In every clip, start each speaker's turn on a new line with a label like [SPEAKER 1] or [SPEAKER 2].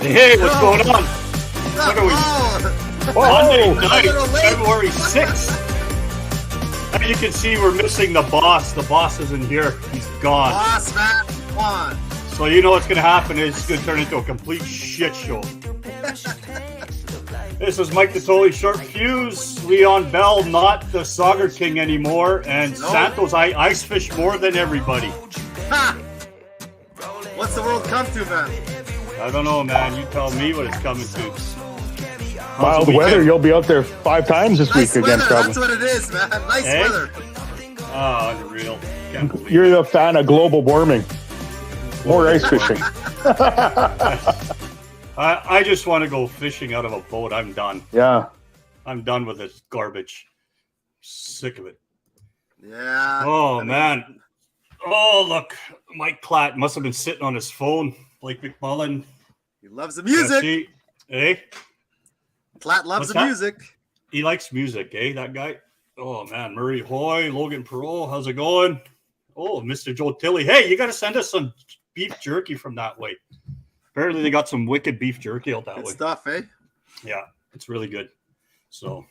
[SPEAKER 1] Hey, what's going on? What are we? Monday night, February 6th. As you can see, we're missing the boss. The boss isn't here. He's gone.
[SPEAKER 2] Boss man, come on.
[SPEAKER 1] So you know what's going to happen is it's going to turn into a complete shit show. This is Mike the Totally Short Fuse, Leon Bell, not the Sauger King anymore, and Santos, I ice fish more than everybody.
[SPEAKER 2] Ha! What's the world come to, man?
[SPEAKER 1] I don't know, man. You tell me what it's coming to.
[SPEAKER 3] Mild weather, you'll be out there 5 times this week again,
[SPEAKER 2] weather,
[SPEAKER 3] probably.
[SPEAKER 2] that's what it is, man. Nice weather.
[SPEAKER 1] Oh, unreal. Can't believe
[SPEAKER 3] You're the fan of global warming. More ice fishing.
[SPEAKER 1] I just want to go fishing out of a boat. I'm done.
[SPEAKER 3] Yeah.
[SPEAKER 1] I'm done with this garbage. Sick of it.
[SPEAKER 2] Yeah.
[SPEAKER 1] Oh, man. Oh, look. Mike Platt must have been sitting on his phone. Blake McMullen.
[SPEAKER 2] He loves the music.
[SPEAKER 1] Eh?
[SPEAKER 2] Platt loves the music.
[SPEAKER 1] He likes music, eh, that guy? Oh, man. Murray Hoy, Logan Perot. How's it going? Oh, Mr. Joe Tilley. Hey, you got to send us some beef jerky from that way. Apparently, they got some wicked beef jerky out that
[SPEAKER 2] Good
[SPEAKER 1] way.
[SPEAKER 2] stuff, eh?
[SPEAKER 1] Yeah, it's really good. So,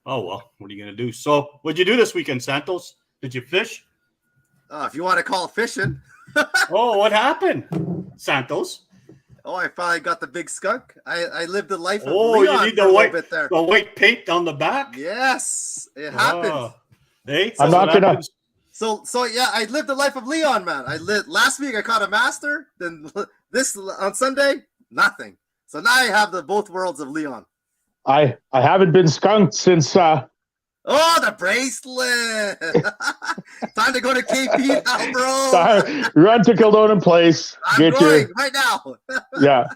[SPEAKER 1] oh, well, what are you going to do? So, what'd you do this weekend, Santos? Did you fish?
[SPEAKER 2] If you want to call it fishing.
[SPEAKER 1] Oh, what happened, Santos?
[SPEAKER 2] Oh, I finally got the big skunk. I lived the life of
[SPEAKER 1] Oh,
[SPEAKER 2] Leon
[SPEAKER 1] you need
[SPEAKER 2] for
[SPEAKER 1] the
[SPEAKER 2] a
[SPEAKER 1] white,
[SPEAKER 2] bit there.
[SPEAKER 1] the white paint on the back?
[SPEAKER 2] Yes, it happened.
[SPEAKER 1] Hey,
[SPEAKER 3] I'm not going to...
[SPEAKER 2] So yeah, I lived the life of Leon, man. Last week I caught a master, then this on Sunday, nothing. So now I have the both worlds of Leon.
[SPEAKER 3] I haven't been skunked since...
[SPEAKER 2] Oh, the bracelet! Time to go to KP now, bro.
[SPEAKER 3] Run to Kildonan Place.
[SPEAKER 2] I'm going right now.
[SPEAKER 3] Yeah.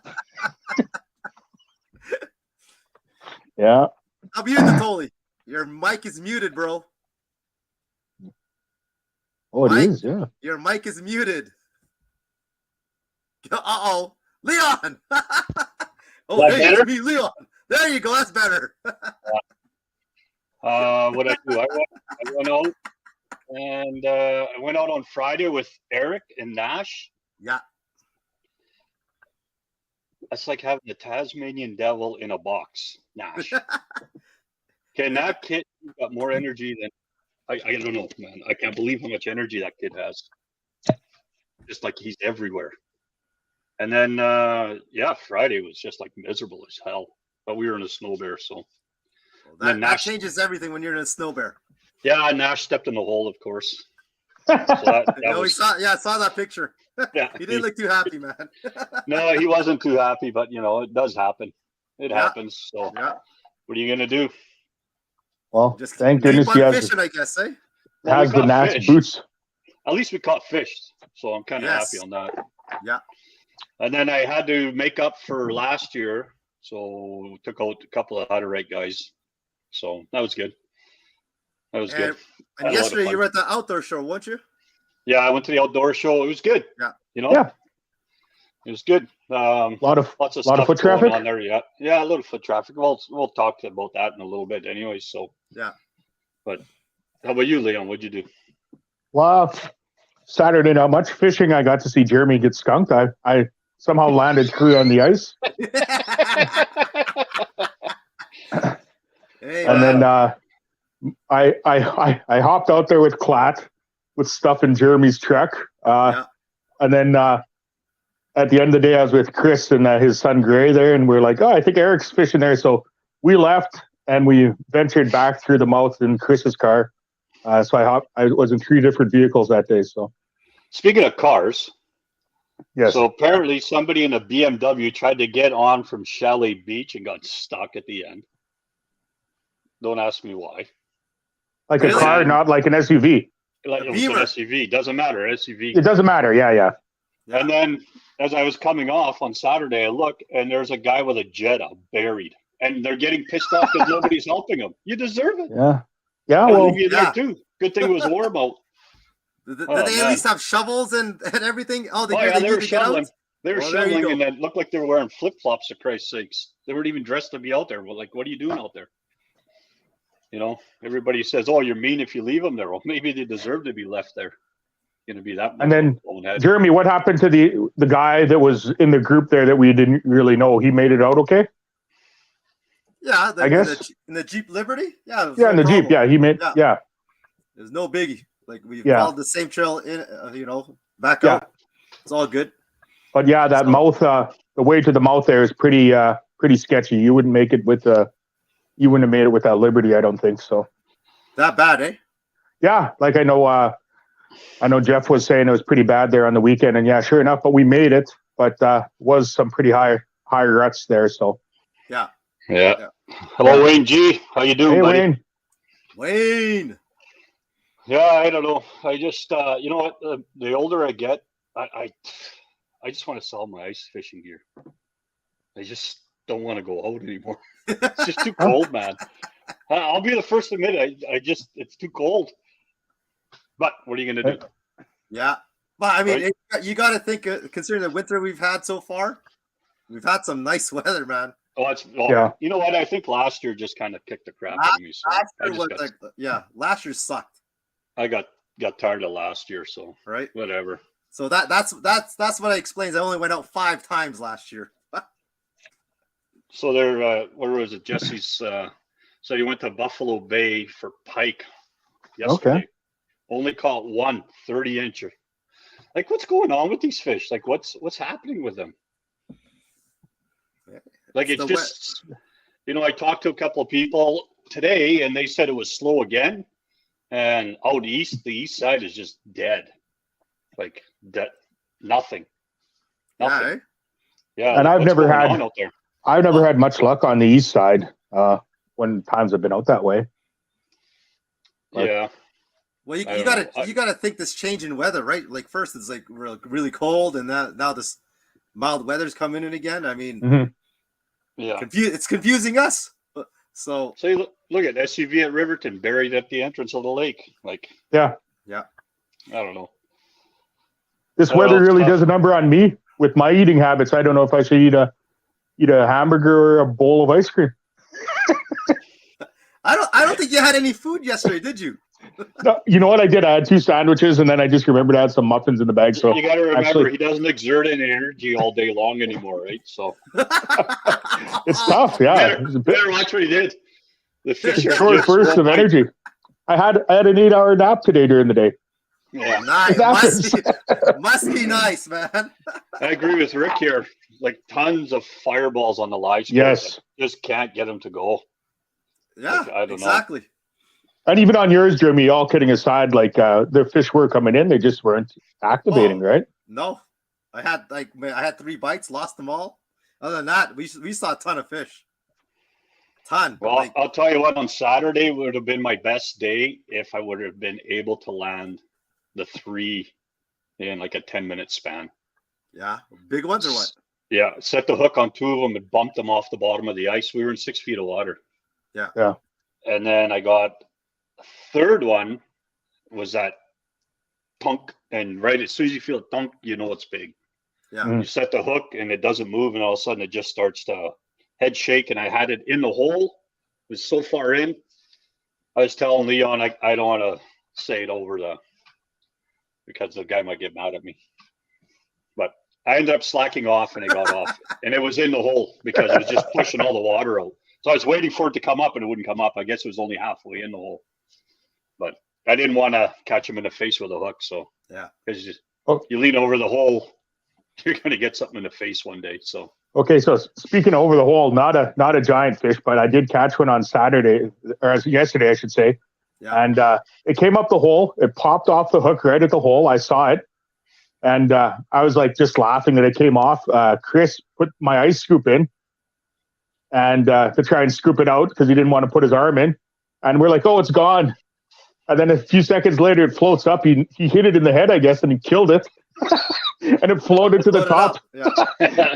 [SPEAKER 3] Yeah.
[SPEAKER 2] I'll be in the Tolly. Your mic is muted, bro.
[SPEAKER 3] Oh, it
[SPEAKER 2] Mike,
[SPEAKER 3] is, yeah.
[SPEAKER 2] Your mic is muted. Uh-oh. Leon! Oh, hey, it's me, Leon. There you go. That's better.
[SPEAKER 1] What I do? I went out, and I went out on Friday with Eric and Nash.
[SPEAKER 2] Yeah.
[SPEAKER 1] That's like having the Tasmanian devil in a box, Nash. Okay, that kid got more energy than I don't know, man. I can't believe how much energy that kid has. Just like he's everywhere. And then, Friday was just like miserable as hell. But we were in a snow bear, so.
[SPEAKER 2] Well, that changes everything when you're in a snow bear.
[SPEAKER 1] Yeah, Nash stepped in the hole, of course. So
[SPEAKER 2] I saw that picture.
[SPEAKER 1] Yeah,
[SPEAKER 2] he didn't look too happy, man.
[SPEAKER 1] No, he wasn't too happy, but it does happen. It happens. So, what are you gonna do?
[SPEAKER 3] Well,
[SPEAKER 2] just
[SPEAKER 3] thank goodness he has
[SPEAKER 2] fishing, I guess, eh?
[SPEAKER 3] Has the Nash boots.
[SPEAKER 1] At least we caught fish, so I'm kind of happy on that.
[SPEAKER 2] Yeah.
[SPEAKER 1] And then I had to make up for last year, so took out a couple of how-to-rate guys. So that was good. That was good.
[SPEAKER 2] And yesterday you were at the outdoor show, weren't you?
[SPEAKER 1] Yeah, I went to the outdoor show. It was good.
[SPEAKER 2] Yeah.
[SPEAKER 3] Yeah.
[SPEAKER 1] It was good. Lots of stuff
[SPEAKER 3] foot traffic
[SPEAKER 1] on there. Yeah, a little foot traffic. We'll talk about that in a little bit, anyway. So
[SPEAKER 2] yeah.
[SPEAKER 1] But how about you, Leon? What'd you do?
[SPEAKER 3] Well, Saturday, not much fishing. I got to see Jeremy get skunked. I somehow landed crew on the ice. And then I hopped out there with Klatt with stuff in Jeremy's truck. And then at the end of the day, I was with Chris and his son Gray there, and we're like, oh, I think Eric's fishing there. So we left and we ventured back through the mouth in Chris's car. So I was in 3 different vehicles that day. So
[SPEAKER 1] speaking of cars,
[SPEAKER 3] yes.
[SPEAKER 1] So apparently somebody in a BMW tried to get on from Chalet Beach and got stuck at the end. Don't ask me why.
[SPEAKER 3] Like a car, not like an SUV.
[SPEAKER 1] Like it was an SUV. Doesn't matter. SUV.
[SPEAKER 3] It doesn't matter. Yeah.
[SPEAKER 1] And then as I was coming off on Saturday, I look and there's a guy with a Jetta buried. And they're getting pissed off because nobody's helping them. You deserve it.
[SPEAKER 3] Yeah. Yeah. Well,
[SPEAKER 1] there too. Good thing it was warm out.
[SPEAKER 2] Did they at least have shovels and everything? Oh,
[SPEAKER 1] they were shoveling. They were shoveling, and it looked like they were wearing flip-flops, for Christ's sakes. They weren't even dressed to be out there. Well, like, what are you doing out there? Everybody says, oh, you're mean if you leave them there. Well, maybe they deserve to be left there. going to be that much.
[SPEAKER 3] And then,
[SPEAKER 1] bonehead.
[SPEAKER 3] Jeremy, what happened to the guy that was in the group there that we didn't really know? He made it out okay?
[SPEAKER 2] Yeah,
[SPEAKER 3] I guess
[SPEAKER 2] in the Jeep Liberty. Yeah,
[SPEAKER 3] yeah, in the Jeep. Yeah, he made. Yeah.
[SPEAKER 2] There's no biggie. Like we
[SPEAKER 3] followed
[SPEAKER 2] the same trail in, back
[SPEAKER 3] Yeah.
[SPEAKER 2] out. It's all good.
[SPEAKER 3] But yeah, that mouth, the way to the mouth there is pretty sketchy. You wouldn't make it with you wouldn't have made it with that Liberty, I don't think so.
[SPEAKER 2] That bad, eh?
[SPEAKER 3] Yeah, like I know Jeff was saying it was pretty bad there on the weekend, and yeah, sure enough, but we made it. But was some pretty high ruts there. So
[SPEAKER 2] yeah.
[SPEAKER 1] Hello, Wayne G. How you doing,
[SPEAKER 3] hey,
[SPEAKER 1] buddy?
[SPEAKER 2] Wayne.
[SPEAKER 1] Yeah, I don't know. I just you know what? The older I get, I just want to sell my ice fishing gear. I just don't want to go out anymore. It's just too cold, man. I'll be the first to admit it's too cold. But what are you gonna do?
[SPEAKER 2] Yeah, but I mean, you got to think, considering the winter we've had so far, we've had some nice weather, man.
[SPEAKER 1] Yeah. You know what? I think last year just kind of kicked the crap out of me. So
[SPEAKER 2] last year sucked.
[SPEAKER 1] I got tired of last year, so
[SPEAKER 2] right,
[SPEAKER 1] whatever.
[SPEAKER 2] So that's what explains. I only went out 5 times last year.
[SPEAKER 1] So there, where was it? Jesse's. So you went to Buffalo Bay for pike yesterday.
[SPEAKER 3] Okay.
[SPEAKER 1] Only caught one 30-incher. Like, what's going on with these fish? Like, what's happening with them? Like, it's just, I talked to a couple of people today, and they said it was slow again. And out east, the east side is just dead. Like, nothing.
[SPEAKER 2] Yeah.
[SPEAKER 1] Yeah.
[SPEAKER 3] And I've never
[SPEAKER 1] had
[SPEAKER 3] much luck on the east side when times have been out that way. But,
[SPEAKER 1] yeah.
[SPEAKER 2] Well, you gotta think this change in weather, right? Like first it's like really cold, and now this mild weather's coming in again. I mean,
[SPEAKER 1] yeah,
[SPEAKER 2] it's confusing us. So
[SPEAKER 1] look at SUV at Riverton buried at the entrance of the lake. Like,
[SPEAKER 3] yeah.
[SPEAKER 1] I don't know.
[SPEAKER 3] This weather really does a number on me with my eating habits. I don't know if I should eat a hamburger or a bowl of ice cream.
[SPEAKER 2] I don't think you had any food yesterday, did you?
[SPEAKER 3] No, you know what I did? I had 2 sandwiches, and then I just remembered I had some muffins in the bag. So
[SPEAKER 1] you got to remember, he doesn't exert any energy all day long anymore, right? So
[SPEAKER 3] it's tough. Yeah,
[SPEAKER 1] better watch what he did. The fish are
[SPEAKER 3] short bursts of energy. I had an 8-hour nap today during the day.
[SPEAKER 2] Yeah, nice. Must be nice, man.
[SPEAKER 1] I agree with Rick here. Like tons of fireballs on the live scope.
[SPEAKER 3] Yes,
[SPEAKER 1] just can't get them to go.
[SPEAKER 2] Yeah,
[SPEAKER 1] like, I don't
[SPEAKER 2] exactly.
[SPEAKER 1] know.
[SPEAKER 3] And even on yours, Jeremy, all kidding aside, like the fish were coming in, they just weren't activating, right?
[SPEAKER 2] No, I had 3 bites, lost them all. Other than that, we saw a ton of fish.
[SPEAKER 1] Well, I'll tell you what, on Saturday would have been my best day if I would have been able to land the 3 in like a 10-minute span.
[SPEAKER 2] Yeah, big ones or what?
[SPEAKER 1] Yeah, set the hook on 2 of them and bumped them off the bottom of the ice. We were in 6 feet of water.
[SPEAKER 2] Yeah.
[SPEAKER 1] And then I got a third one was that tunk, and right as soon as you feel a tunk, you know it's big.
[SPEAKER 2] Yeah.
[SPEAKER 1] You set the hook and it doesn't move, and all of a sudden it just starts to head shake, and I had it in the hole. It was so far in. I was telling Leon I don't want to say it over because the guy might get mad at me. But I ended up slacking off, and it got off, and it was in the hole because it was just pushing all the water out. So I was waiting for it to come up, and it wouldn't come up. I guess it was only halfway in the hole. But I didn't want to catch him in the face with a hook. So
[SPEAKER 2] yeah,
[SPEAKER 1] because you lean over the hole, you're going to get something in the face one day. So
[SPEAKER 3] okay, so speaking of over the hole, not a giant fish, but I did catch one on Saturday, or yesterday, I should say.
[SPEAKER 2] Yeah.
[SPEAKER 3] And it came up the hole. It popped off the hook right at the hole. I saw it. And I was like just laughing that it came off. Chris put my ice scoop in and to try and scoop it out because he didn't want to put his arm in. And we're like, oh, it's gone. And then a few seconds later, it floats up. He hit it in the head, I guess, and he killed it. And it floated to the top.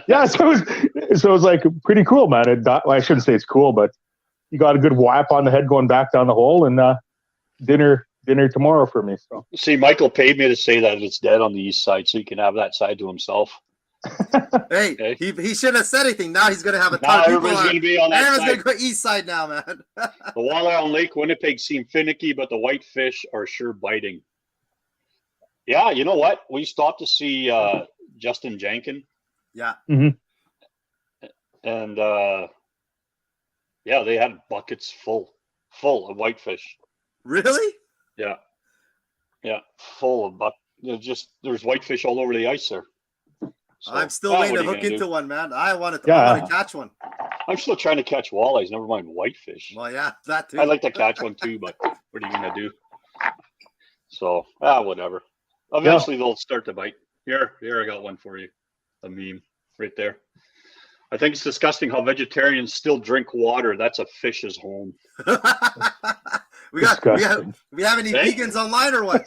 [SPEAKER 3] Yeah. So it was like pretty cool, man. Well, I shouldn't say it's cool, but you got a good whap on the head going back down the hole, and dinner tomorrow for me. So
[SPEAKER 1] see, Michael paid me to say that it's dead on the east side, so he can have that side to himself.
[SPEAKER 2] Hey, okay. He shouldn't have said anything. Now he's going to have a ton of people
[SPEAKER 1] everybody's going to be on that
[SPEAKER 2] everyone's
[SPEAKER 1] side.
[SPEAKER 2] Everyone's going to go east side now, man.
[SPEAKER 1] The walleye on Lake Winnipeg seem finicky, but the whitefish are sure biting. Yeah, you know what? We stopped to see Justin Jenkin,
[SPEAKER 2] Yeah.
[SPEAKER 3] Mm-hmm.
[SPEAKER 1] and yeah, they had buckets full of whitefish.
[SPEAKER 2] Really?
[SPEAKER 1] Yeah, full of there's whitefish all over the ice there. So,
[SPEAKER 2] I'm still waiting
[SPEAKER 1] what
[SPEAKER 2] to
[SPEAKER 1] are you
[SPEAKER 2] hook
[SPEAKER 1] gonna
[SPEAKER 2] into
[SPEAKER 1] do?
[SPEAKER 2] one, man. I want
[SPEAKER 3] Yeah.
[SPEAKER 2] to catch one.
[SPEAKER 1] I'm still trying to catch walleyes. Never mind whitefish.
[SPEAKER 2] Well, yeah, that too.
[SPEAKER 1] I'd like to catch one too, but what are you gonna do? So, whatever. Eventually they'll start to bite. Here, I got one for you. A meme right there. I think it's disgusting how vegetarians still drink water. That's a fish's home.
[SPEAKER 2] we have any
[SPEAKER 1] Hey?
[SPEAKER 2] vegans online or what?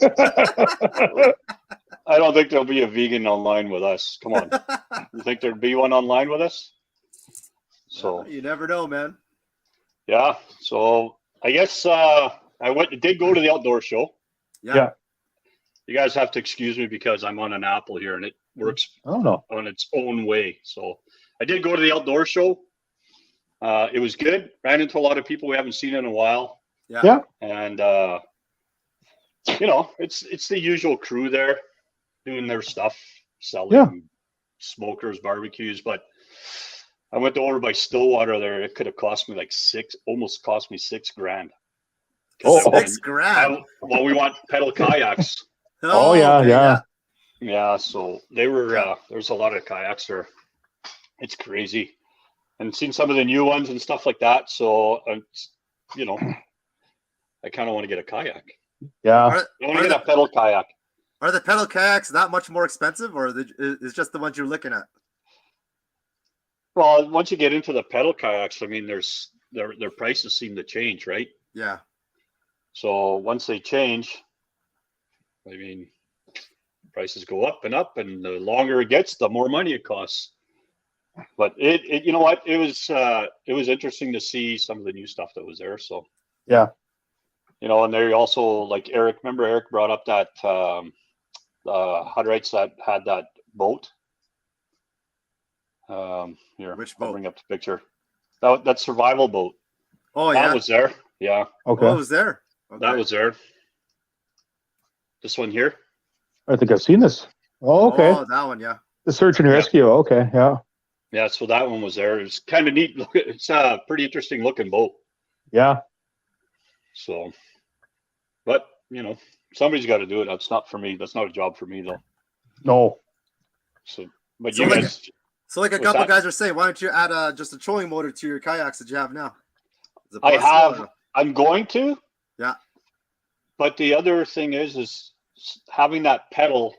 [SPEAKER 1] I don't think there'll be a vegan online with us. Come on. You think there'd be one online with us? So
[SPEAKER 2] you never know, man.
[SPEAKER 1] yeah. So I guess I did go to the outdoor show.
[SPEAKER 2] Yeah.
[SPEAKER 1] You guys have to excuse me because I'm on an Apple here and it works on its own way. So I did go to the outdoor show. It was good. Ran into a lot of people we haven't seen in a while.
[SPEAKER 2] Yeah.
[SPEAKER 1] And it's the usual crew there doing their stuff, selling smokers, barbecues. But I went over by Stillwater there. It could have cost me like almost cost me $6,000.
[SPEAKER 2] $6,000.
[SPEAKER 1] Well, we want pedal kayaks. Yeah, so they were there's a lot of kayaks there. It's crazy. And seen some of the new ones and stuff like that. So I kind of want to get a kayak.
[SPEAKER 3] Yeah.
[SPEAKER 1] I want to get a pedal kayak.
[SPEAKER 2] Are the pedal kayaks that much more expensive, or is just the ones you're looking at?
[SPEAKER 1] Well, once you get into the pedal kayaks, I mean, their prices seem to change, right?
[SPEAKER 2] Yeah.
[SPEAKER 1] So once they change, I mean, prices go up, and the longer it gets, the more money it costs. But it you know what? It was interesting to see some of the new stuff that was there. So
[SPEAKER 3] yeah,
[SPEAKER 1] and they also, like Eric. Remember Eric brought up that Hudrites that had that boat. Here,
[SPEAKER 2] which boat?
[SPEAKER 1] I'll bring up the picture. That survival boat.
[SPEAKER 2] Oh yeah,
[SPEAKER 1] that was there. Yeah.
[SPEAKER 3] Okay.
[SPEAKER 2] Oh, it was there. Okay.
[SPEAKER 1] That was there. This one here.
[SPEAKER 3] I think I've seen this. Oh, okay.
[SPEAKER 2] Oh, that one, yeah.
[SPEAKER 3] The search and rescue. Okay, yeah.
[SPEAKER 1] Yeah, so that one was there. It's kind of neat. It's a pretty interesting looking boat.
[SPEAKER 3] Yeah.
[SPEAKER 1] So, but somebody's got to do it. That's not for me. That's not a job for me, though.
[SPEAKER 3] No.
[SPEAKER 1] So, but
[SPEAKER 2] so
[SPEAKER 1] you
[SPEAKER 2] like,
[SPEAKER 1] guys.
[SPEAKER 2] So, like a couple guys are saying, why don't you add just a trolling motor to your kayaks that you have now?
[SPEAKER 1] I have. I'm going to.
[SPEAKER 2] Yeah.
[SPEAKER 1] But the other thing is having that pedal.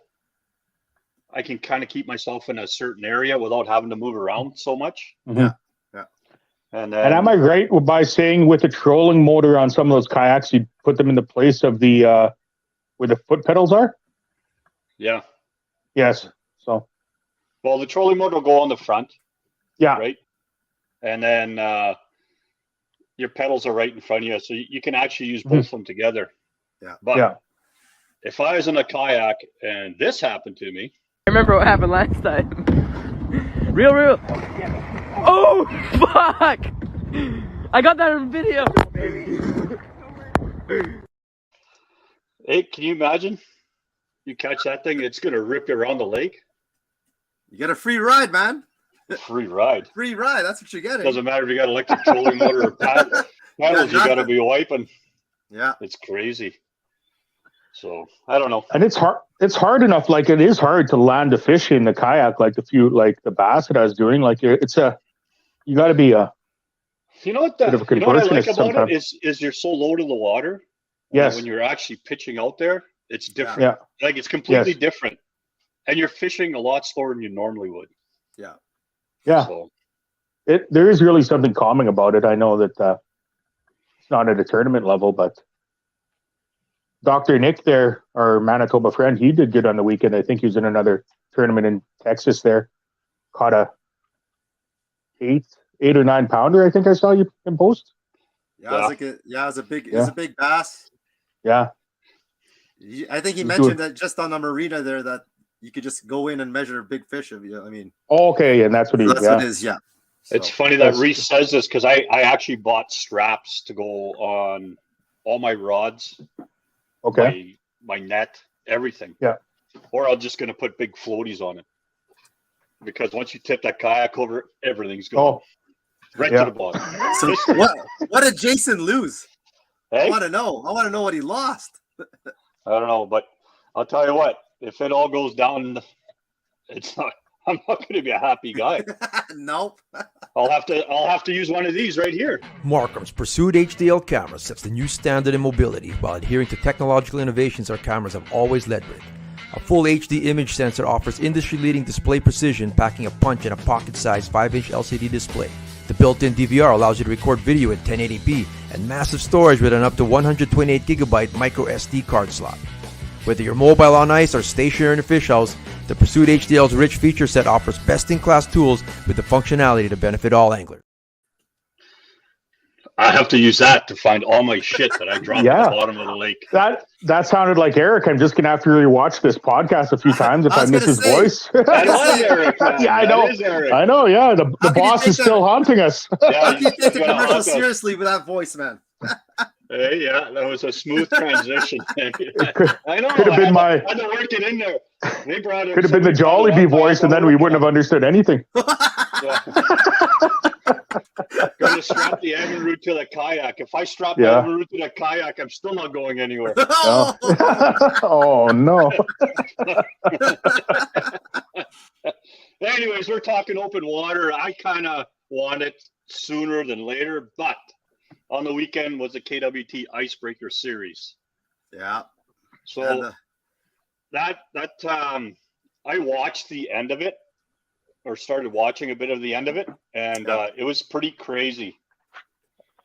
[SPEAKER 1] I can kind of keep myself in a certain area without having to move around so much.
[SPEAKER 3] Mm-hmm.
[SPEAKER 2] Yeah.
[SPEAKER 1] And
[SPEAKER 3] am I right by saying with the trolling motor on some of those kayaks, you put them in the place of the where the foot pedals are?
[SPEAKER 1] Yeah.
[SPEAKER 3] Yes. So.
[SPEAKER 1] Well, the trolling motor will go on the front.
[SPEAKER 3] Yeah.
[SPEAKER 1] Right. And then your pedals are right in front of you, so you can actually use both of them together.
[SPEAKER 2] Yeah.
[SPEAKER 1] But if I was in a kayak and this happened to me.
[SPEAKER 4] I remember what happened last time. Real. Oh, fuck! I got that on video.
[SPEAKER 1] Hey, can you imagine? You catch that thing, it's going to rip you around the lake.
[SPEAKER 2] You get a free ride, man.
[SPEAKER 1] Free ride.
[SPEAKER 2] Free ride, that's what you're getting.
[SPEAKER 1] Doesn't matter if you got electric trolling motor or paddles, you got to be wiping.
[SPEAKER 2] Yeah.
[SPEAKER 1] It's crazy. So I don't know.
[SPEAKER 3] And it's hard. It's hard enough. Like it is hard to land a fish in the kayak. Like the bass that I was doing. Like you got to be a.
[SPEAKER 1] You know what? What I like about it is you're so low to the water.
[SPEAKER 3] Yes.
[SPEAKER 1] When you're actually pitching out there, it's different.
[SPEAKER 3] Yeah.
[SPEAKER 1] Like it's completely different, and you're fishing a lot slower than you normally would.
[SPEAKER 2] Yeah.
[SPEAKER 3] Yeah.
[SPEAKER 1] So,
[SPEAKER 3] there is really something calming about it. I know that it's not at a tournament level, but. Dr. Nick there, our Manitoba friend, he did good on the weekend. I think he was in another tournament in Texas there. Caught a 8 or 9 pounder, I think I saw you in post.
[SPEAKER 2] Yeah, it was a big bass.
[SPEAKER 3] Yeah.
[SPEAKER 2] I think he mentioned that just on the marina there that you could just go in and measure big fish. I mean.
[SPEAKER 3] Oh, okay, and that's what he.
[SPEAKER 2] That's what it is. Yeah.
[SPEAKER 1] It's funny that Reese says this because I actually bought straps to go on all my rods.
[SPEAKER 3] Okay.
[SPEAKER 1] My net, everything.
[SPEAKER 3] Yeah.
[SPEAKER 1] or I'm just going to put big floaties on it. Because once you tip that kayak over, everything's gone.
[SPEAKER 3] Oh,
[SPEAKER 1] Right
[SPEAKER 3] yeah.
[SPEAKER 1] to the bottom.
[SPEAKER 2] So what did Jason lose? I
[SPEAKER 1] Hey?
[SPEAKER 2] want to know. I want to know what he lost.
[SPEAKER 1] I don't know, but I'll tell you what, if it all goes down, I'm not going to be a happy guy.
[SPEAKER 2] Nope.
[SPEAKER 1] I'll have to use one of these right here.
[SPEAKER 5] Markham's Pursuit HDL camera sets the new standard in mobility while adhering to technological innovations our cameras have always led with. A full HD image sensor offers industry-leading display precision, packing a punch in a pocket-sized 5-inch LCD display. The built-in DVR allows you to record video in 1080p and massive storage with an up to 128GB micro SD card slot. Whether you're mobile on ice or stationary in a fish house, the Pursuit HDL's rich feature set offers best-in-class tools with the functionality to benefit all anglers.
[SPEAKER 1] I have to use that to find all my shit that I dropped at the bottom of the lake.
[SPEAKER 3] That sounded like Eric. I'm just gonna have to really watch this podcast a few times if I miss his voice.
[SPEAKER 1] That was Eric, man.
[SPEAKER 3] Yeah, I
[SPEAKER 1] That
[SPEAKER 3] know.
[SPEAKER 1] is Eric.
[SPEAKER 3] I know. Yeah, the boss is still haunting us.
[SPEAKER 1] Yeah,
[SPEAKER 2] How can you take the
[SPEAKER 1] you gotta
[SPEAKER 2] commercial
[SPEAKER 1] haunt us.
[SPEAKER 2] seriously with that voice, man?
[SPEAKER 1] Hey, yeah, that was a smooth transition. I know.
[SPEAKER 3] Could have been
[SPEAKER 1] I had to work it in there. They brought it.
[SPEAKER 3] Could have been the Jollibee voice, and then we wouldn't have understood anything.
[SPEAKER 1] Going to strap the Evinrude to the kayak. If I strap the
[SPEAKER 3] Yeah.
[SPEAKER 1] Evinrude to the kayak, I'm still not going anywhere.
[SPEAKER 3] Oh, oh no.
[SPEAKER 1] Anyways, we're talking open water. I kind of want it sooner than later, but on the weekend was the KWT Icebreaker Series.
[SPEAKER 2] Yeah.
[SPEAKER 1] So
[SPEAKER 2] And,
[SPEAKER 1] I watched the end of it, or started watching a bit of the end of it, and it was pretty crazy.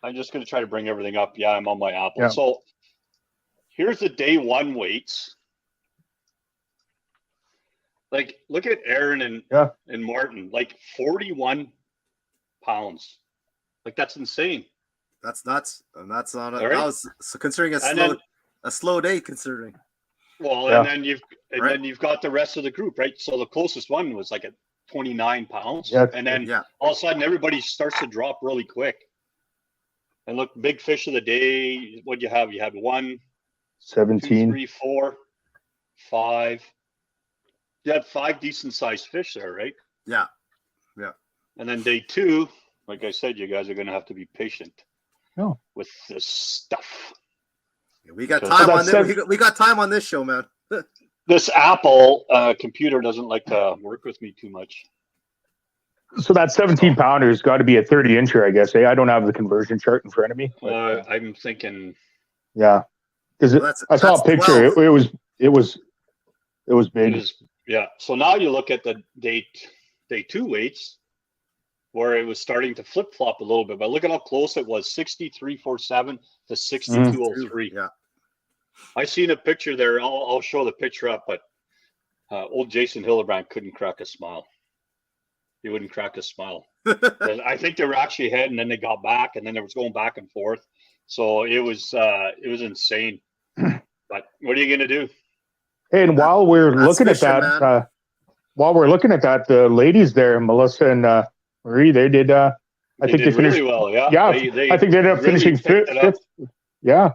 [SPEAKER 1] I'm just going to try to bring everything up. Yeah, I'm on my Apple.
[SPEAKER 3] Yeah.
[SPEAKER 1] So here's the day one weights. Like, look at Aaron and Martin, like 41 pounds. Like, that's insane.
[SPEAKER 2] that's nuts. And that's on
[SPEAKER 1] All
[SPEAKER 2] it.
[SPEAKER 1] right.
[SPEAKER 2] That was considering
[SPEAKER 1] And then-
[SPEAKER 2] a slow day considering.
[SPEAKER 1] Well,
[SPEAKER 3] Yeah.
[SPEAKER 1] and then you've got the rest of the group, right? So the closest one was like at 29 pounds.
[SPEAKER 3] Yeah.
[SPEAKER 1] And then
[SPEAKER 2] Yeah.
[SPEAKER 1] all of a sudden everybody starts to drop really quick. And look, big fish of the day. What'd you have? You had 1, 2,
[SPEAKER 3] 17.
[SPEAKER 1] 3, 4, 5. You had 5 decent sized fish there, right?
[SPEAKER 2] Yeah.
[SPEAKER 1] And then day 2, like I said, you guys are going to have to be patient
[SPEAKER 3] Oh.
[SPEAKER 1] with this stuff.
[SPEAKER 2] We got
[SPEAKER 1] So
[SPEAKER 2] time on
[SPEAKER 3] that's
[SPEAKER 2] this. We got time on this show, man.
[SPEAKER 1] This Apple computer doesn't like to work with me too much.
[SPEAKER 3] So that 17 pounder's got to be a 30 incher, I guess. I don't have the conversion chart in front of me.
[SPEAKER 1] I'm thinking
[SPEAKER 3] Yeah, because
[SPEAKER 2] Well,
[SPEAKER 3] I saw a
[SPEAKER 2] that's
[SPEAKER 3] picture.
[SPEAKER 2] 12.
[SPEAKER 3] It was big.
[SPEAKER 1] it is, yeah. So now you look at the day 2 weights where it was starting to flip flop a little bit, but look at how close it was: 63.47 to 62.03.
[SPEAKER 2] Yeah.
[SPEAKER 1] I seen a picture there. I'll show the picture up, but old Jason Hillebrand couldn't crack a smile. He wouldn't crack a smile. I think they were actually ahead, and then they got back, and then it was going back and forth. So it was insane. But what are you gonna do?
[SPEAKER 3] Hey, and while we're
[SPEAKER 2] That's
[SPEAKER 3] looking
[SPEAKER 2] fishing,
[SPEAKER 3] at that, the ladies there, Melissa and Marie, they did. I think they
[SPEAKER 1] did
[SPEAKER 3] finished
[SPEAKER 1] really well. Yeah.
[SPEAKER 3] Yeah,
[SPEAKER 1] They
[SPEAKER 3] I think they ended up
[SPEAKER 1] really
[SPEAKER 3] finishing
[SPEAKER 1] picked it up.
[SPEAKER 3] fifth. Yeah,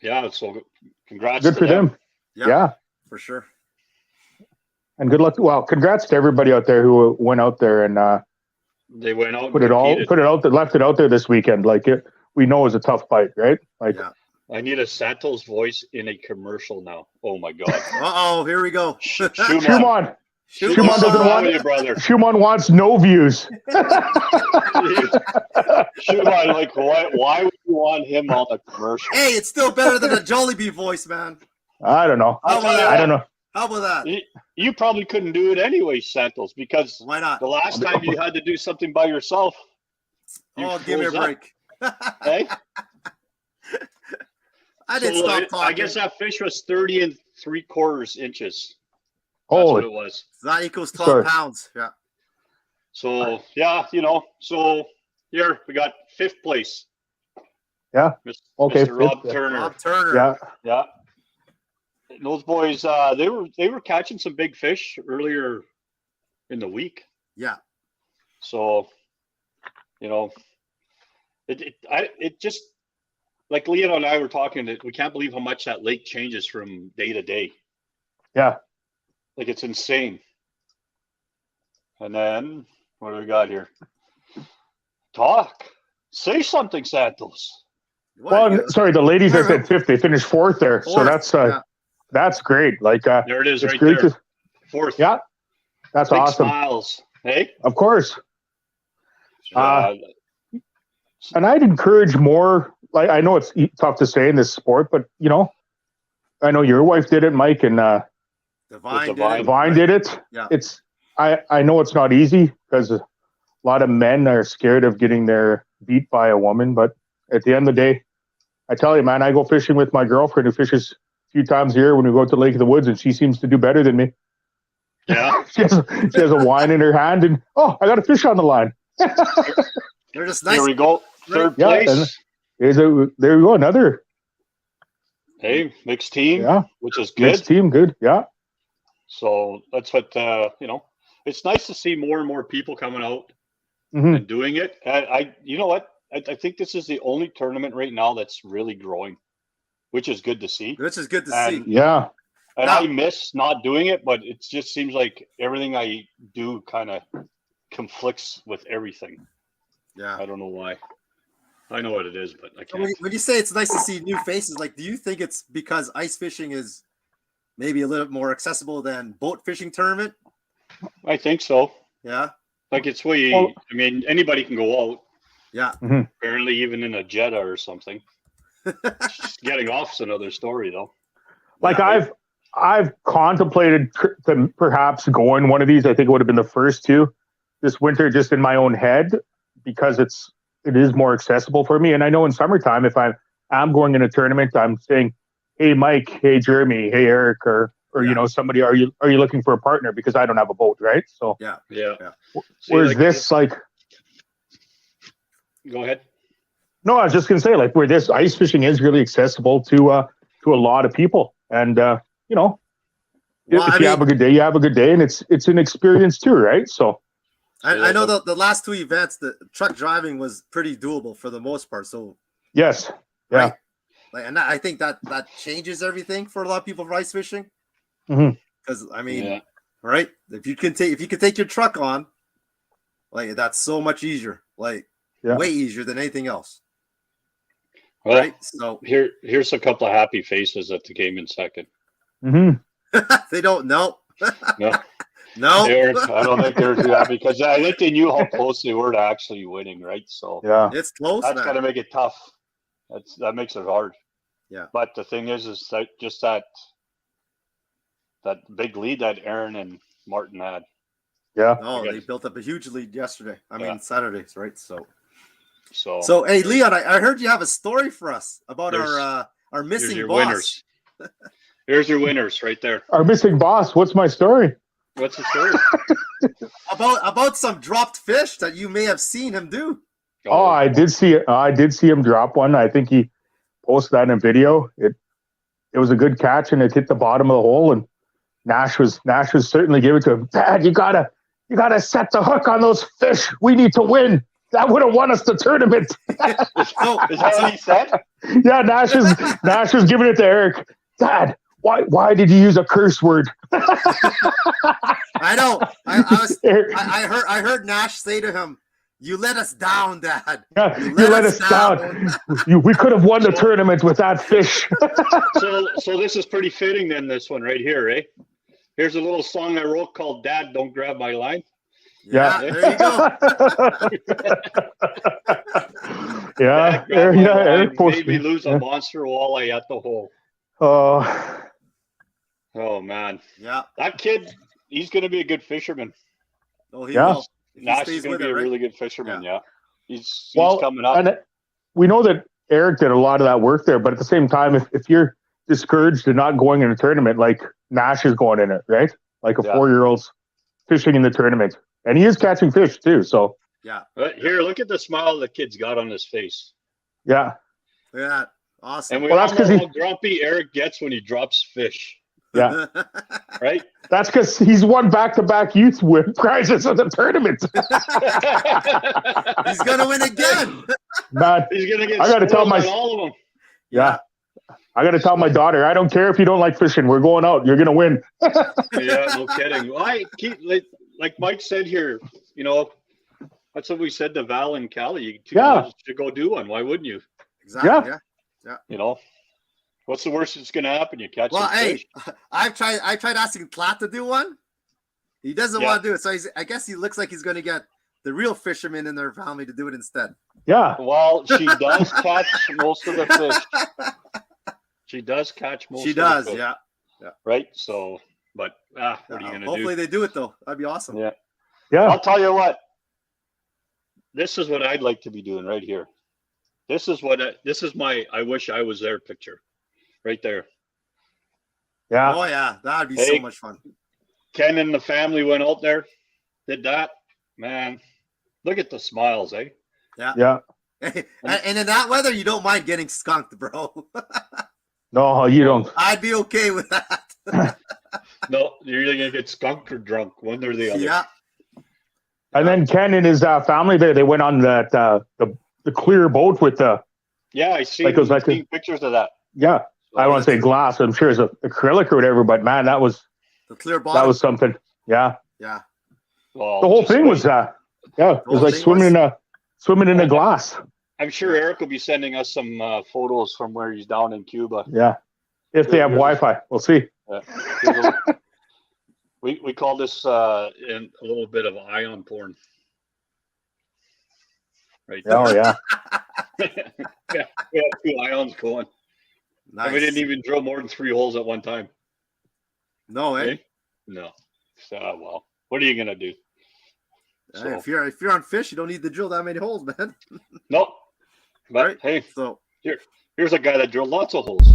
[SPEAKER 1] Yeah. So congrats.
[SPEAKER 3] good
[SPEAKER 1] to
[SPEAKER 3] for them.
[SPEAKER 2] Yeah.
[SPEAKER 3] Yeah,
[SPEAKER 2] For sure.
[SPEAKER 3] and good luck. Well, congrats to everybody out there who went out there and
[SPEAKER 1] They went out.
[SPEAKER 3] left it out there this weekend. Like we know it was a tough fight, right? Like
[SPEAKER 2] Yeah.
[SPEAKER 1] I need a Santos voice in a commercial now. Oh my God.
[SPEAKER 2] Oh, here we go.
[SPEAKER 3] Schumann
[SPEAKER 2] Schumann
[SPEAKER 3] doesn't
[SPEAKER 1] What's wrong
[SPEAKER 3] want
[SPEAKER 1] with you, brother.
[SPEAKER 3] Schumann wants no views.
[SPEAKER 1] Schumann, like, why would you want him on a commercial?
[SPEAKER 2] Hey, it's still better than a Jollibee voice, man.
[SPEAKER 3] I don't know.
[SPEAKER 2] How about
[SPEAKER 3] I don't know.
[SPEAKER 2] How about that?
[SPEAKER 1] You probably couldn't do it anyway, Santos, because
[SPEAKER 2] Why not?
[SPEAKER 1] the last time you had to do something by yourself, you
[SPEAKER 2] Oh, give me a
[SPEAKER 1] froze up,
[SPEAKER 2] break.
[SPEAKER 1] eh?
[SPEAKER 2] I didn't
[SPEAKER 1] So
[SPEAKER 2] stop talking.
[SPEAKER 1] I guess that fish was 30 3/4 inches. That's what
[SPEAKER 3] Holy,
[SPEAKER 1] it was.
[SPEAKER 2] That equals 12
[SPEAKER 3] Sorry.
[SPEAKER 2] pounds. Yeah.
[SPEAKER 1] So yeah, so here we got 5th place.
[SPEAKER 3] Yeah. Okay,
[SPEAKER 1] Mr. Rob
[SPEAKER 3] fifth, yeah.
[SPEAKER 1] Turner.
[SPEAKER 2] Rob Turner.
[SPEAKER 3] yeah.
[SPEAKER 1] Yeah. And those boys, they were catching some big fish earlier in the week.
[SPEAKER 2] Yeah.
[SPEAKER 1] So, it just, like Leon and I were talking, that we can't believe how much that lake changes from day to day.
[SPEAKER 3] Yeah.
[SPEAKER 1] Like it's insane. And then what do we got here? Talk. Say something, Santos.
[SPEAKER 3] Well, sorry, the ladies are at fifth. They finished fourth there, so
[SPEAKER 2] Fourth,
[SPEAKER 3] that's great. Like
[SPEAKER 1] there it is,
[SPEAKER 3] it's
[SPEAKER 1] right
[SPEAKER 3] great
[SPEAKER 1] there. Fourth.
[SPEAKER 3] Yeah, that's
[SPEAKER 1] Big
[SPEAKER 3] awesome.
[SPEAKER 1] Smiles. Hey.
[SPEAKER 3] Of course. And I'd encourage more. Like I know it's tough to say in this sport, but you know, I know your wife did it, Mike, and Divine did it.
[SPEAKER 2] Yeah.
[SPEAKER 3] It's I know it's not easy because a lot of men are scared of getting their beat by a woman, but at the end of the day, I tell you, man, I go fishing with my girlfriend who fishes a few times a year when we go to Lake of the Woods, and she seems to do better than me.
[SPEAKER 1] Yeah.
[SPEAKER 3] she has a wine in her hand, and I got a fish on the line.
[SPEAKER 2] They're just nice.
[SPEAKER 1] Here we go. Third place.
[SPEAKER 3] There we go. Another.
[SPEAKER 1] Hey, mixed team.
[SPEAKER 3] Yeah.
[SPEAKER 1] Which is good.
[SPEAKER 3] Mixed team, good. Yeah.
[SPEAKER 1] So that's what it's nice to see more and more people coming out and doing it. You know what? I think this is the only tournament right now that's really growing, which is good to see.
[SPEAKER 2] Which is good to see.
[SPEAKER 3] Yeah.
[SPEAKER 1] And I miss not doing it, but it just seems like everything I do kind of conflicts with everything.
[SPEAKER 2] Yeah.
[SPEAKER 1] I don't know why. I know what it is, but I can't.
[SPEAKER 2] When you say it's nice to see new faces, like, do you think it's because ice fishing is maybe a little more accessible than boat fishing tournament?
[SPEAKER 1] I think so.
[SPEAKER 2] Yeah.
[SPEAKER 1] Like it's anybody can go out.
[SPEAKER 2] Yeah.
[SPEAKER 1] Apparently even in a Jetta or something. Getting off's another story though.
[SPEAKER 3] Like I've contemplated perhaps going one of these. I think it would have been the first two this winter, just in my own head, because it is more accessible for me. And I know in summertime, if I'm going in a tournament, I'm saying, hey, Mike, hey, Jeremy, hey, Eric, or somebody, are you looking for a partner? Because I don't have a boat, right? So
[SPEAKER 1] yeah.
[SPEAKER 3] Whereas this, like,
[SPEAKER 1] go ahead.
[SPEAKER 3] No, I was just gonna say, like, where this ice fishing is really accessible to a lot of people, and if you have a good day, you have a good day, and it's an experience too, right? So.
[SPEAKER 2] I know the last two events, the truck driving was pretty doable for the most part. So
[SPEAKER 3] yes, yeah,
[SPEAKER 2] right? Like, and I think that changes everything for a lot of people for ice fishing. Because right? If you can take your truck on, like that's so much easier, like way easier than anything else.
[SPEAKER 1] Well,
[SPEAKER 2] right? So
[SPEAKER 1] here's a couple of happy faces that came in second.
[SPEAKER 2] They don't know.
[SPEAKER 1] No,
[SPEAKER 2] no,
[SPEAKER 1] I don't think they're too happy because I think they knew how close they were to actually winning, right? So
[SPEAKER 3] yeah,
[SPEAKER 2] it's close.
[SPEAKER 1] That's got to make it tough. That makes it hard.
[SPEAKER 2] Yeah,
[SPEAKER 1] but the thing is that just that big lead that Aaron and Martin had.
[SPEAKER 3] Yeah.
[SPEAKER 2] Oh, they built up a huge lead yesterday. I mean Saturdays, right?
[SPEAKER 1] So
[SPEAKER 2] hey, Leon, I heard you have a story for us about our missing boss.
[SPEAKER 1] Winners. Here's your winners right there.
[SPEAKER 3] Our missing boss. What's my story?
[SPEAKER 1] What's the story?
[SPEAKER 2] about some dropped fish that you may have seen him do.
[SPEAKER 3] Oh, I did see it. I did see him drop one. I think he posted that in a video. It was a good catch, and it hit the bottom of the hole. And Nash was certainly giving it to him. Dad, you gotta set the hook on those fish. We need to win. That would have won us the tournament.
[SPEAKER 1] Is that what he said?
[SPEAKER 3] Yeah, Nash was giving it to Eric. Dad, why did you use a curse word?
[SPEAKER 2] I know. I heard Nash say to him, "You let us down, Dad.
[SPEAKER 3] Yeah, you let us down. We could have won the tournament with that fish."
[SPEAKER 1] So this is pretty fitting then, this one right here, eh? Here's a little song I wrote called "Dad, Don't Grab My Line."
[SPEAKER 2] Yeah, there you go.
[SPEAKER 3] Yeah, Eric
[SPEAKER 1] made me lose a monster walleye at the hole. Oh man.
[SPEAKER 2] Yeah.
[SPEAKER 1] That kid, he's gonna be a good fisherman.
[SPEAKER 2] Oh, he will.
[SPEAKER 1] Nash is gonna be a really good fisherman, yeah. He's coming up.
[SPEAKER 3] And we know that Eric did a lot of that work there, but at the same time, if you're discouraged and not going in a tournament, like Nash is going in it, right? Like a 4-year-old's fishing in the tournament. And he is catching fish too, so.
[SPEAKER 2] Yeah.
[SPEAKER 1] But here, look at the smile the kid's got on his face.
[SPEAKER 3] Yeah.
[SPEAKER 2] Yeah. Awesome.
[SPEAKER 1] And we all know how grumpy Eric gets when he drops fish.
[SPEAKER 3] Yeah.
[SPEAKER 1] Right?
[SPEAKER 3] That's because he's won back-to-back youth win prizes in the tournament.
[SPEAKER 2] He's going to win again.
[SPEAKER 3] Man,
[SPEAKER 1] he's going to get
[SPEAKER 3] I got to tell
[SPEAKER 1] all of them.
[SPEAKER 3] Yeah. I got to tell my daughter, I don't care if you don't like fishing. We're going out. You're going to win.
[SPEAKER 1] Yeah, no kidding. Well, I keep like Mike said here. That's what we said to Val and Callie. You should go do one. Why wouldn't you?
[SPEAKER 2] Exactly. Yeah.
[SPEAKER 1] What's the worst that's going to happen? You catch
[SPEAKER 2] Well,
[SPEAKER 1] some
[SPEAKER 2] hey,
[SPEAKER 1] fish.
[SPEAKER 2] I tried asking Clat to do one. He doesn't want to do it, so I guess he looks like he's going to get the real fishermen in their family to do it instead.
[SPEAKER 3] Yeah.
[SPEAKER 1] Well, she does catch most of the fish. She does catch most.
[SPEAKER 2] She does,
[SPEAKER 1] of the fish,
[SPEAKER 2] yeah.
[SPEAKER 1] Right. So, but what are you going to do?
[SPEAKER 2] Hopefully they do it though. That'd be awesome.
[SPEAKER 1] Yeah.
[SPEAKER 3] Yeah.
[SPEAKER 1] I'll tell you what. This is what I'd like to be doing right here. This is my I wish I was there picture, right there.
[SPEAKER 3] Yeah.
[SPEAKER 2] Oh yeah, that'd be so much fun.
[SPEAKER 1] Ken and the family went out there, did that. Man, look at the smiles, eh?
[SPEAKER 2] Yeah.
[SPEAKER 3] Yeah.
[SPEAKER 2] And in that weather, you don't mind getting skunked, bro.
[SPEAKER 3] No, you don't.
[SPEAKER 2] I'd be okay with that.
[SPEAKER 1] No, you're either gonna get skunked or drunk, one or the other.
[SPEAKER 2] Yeah.
[SPEAKER 3] And then Ken and his family there, they went on that the clear boat with the.
[SPEAKER 1] Yeah, I see.
[SPEAKER 3] Like it was like
[SPEAKER 1] seen pictures of that.
[SPEAKER 3] Yeah. I don't want to say glass. I'm sure it's acrylic or whatever, but man, that was
[SPEAKER 2] the clear bottom.
[SPEAKER 3] That was something. Yeah.
[SPEAKER 2] Yeah.
[SPEAKER 1] Well,
[SPEAKER 3] the whole thing was it was like swimming in a glass.
[SPEAKER 1] I'm sure Eric will be sending us some photos from where he's down in Cuba.
[SPEAKER 3] Yeah. If they have Wi-Fi, we'll see.
[SPEAKER 1] We call this in a little bit of ion porn. Right.
[SPEAKER 3] Oh yeah.
[SPEAKER 1] Yeah, we have 2 ions going.
[SPEAKER 2] Nice.
[SPEAKER 1] And we didn't even drill more than 3 holes at one time.
[SPEAKER 2] No, eh?
[SPEAKER 1] No. So, well, what are you gonna do? So,
[SPEAKER 2] if you're on fish, you don't need to drill that many holes, man.
[SPEAKER 1] Nope. But
[SPEAKER 2] right?
[SPEAKER 1] hey,
[SPEAKER 2] so
[SPEAKER 1] here's a guy that drilled lots of holes.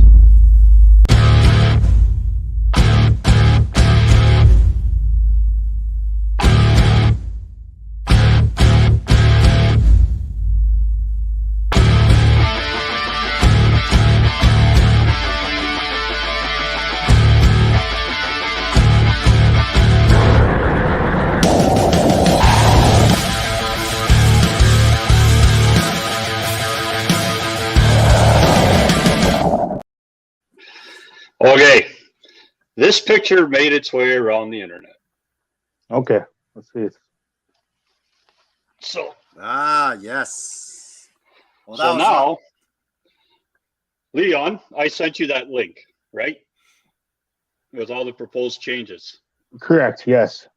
[SPEAKER 1] Okay, this picture made its way around the internet.
[SPEAKER 3] Okay, let's see.
[SPEAKER 1] So
[SPEAKER 2] yes. Well,
[SPEAKER 1] so now, Leon, I sent you that link, right? With all the proposed changes.
[SPEAKER 3] Correct. Yes.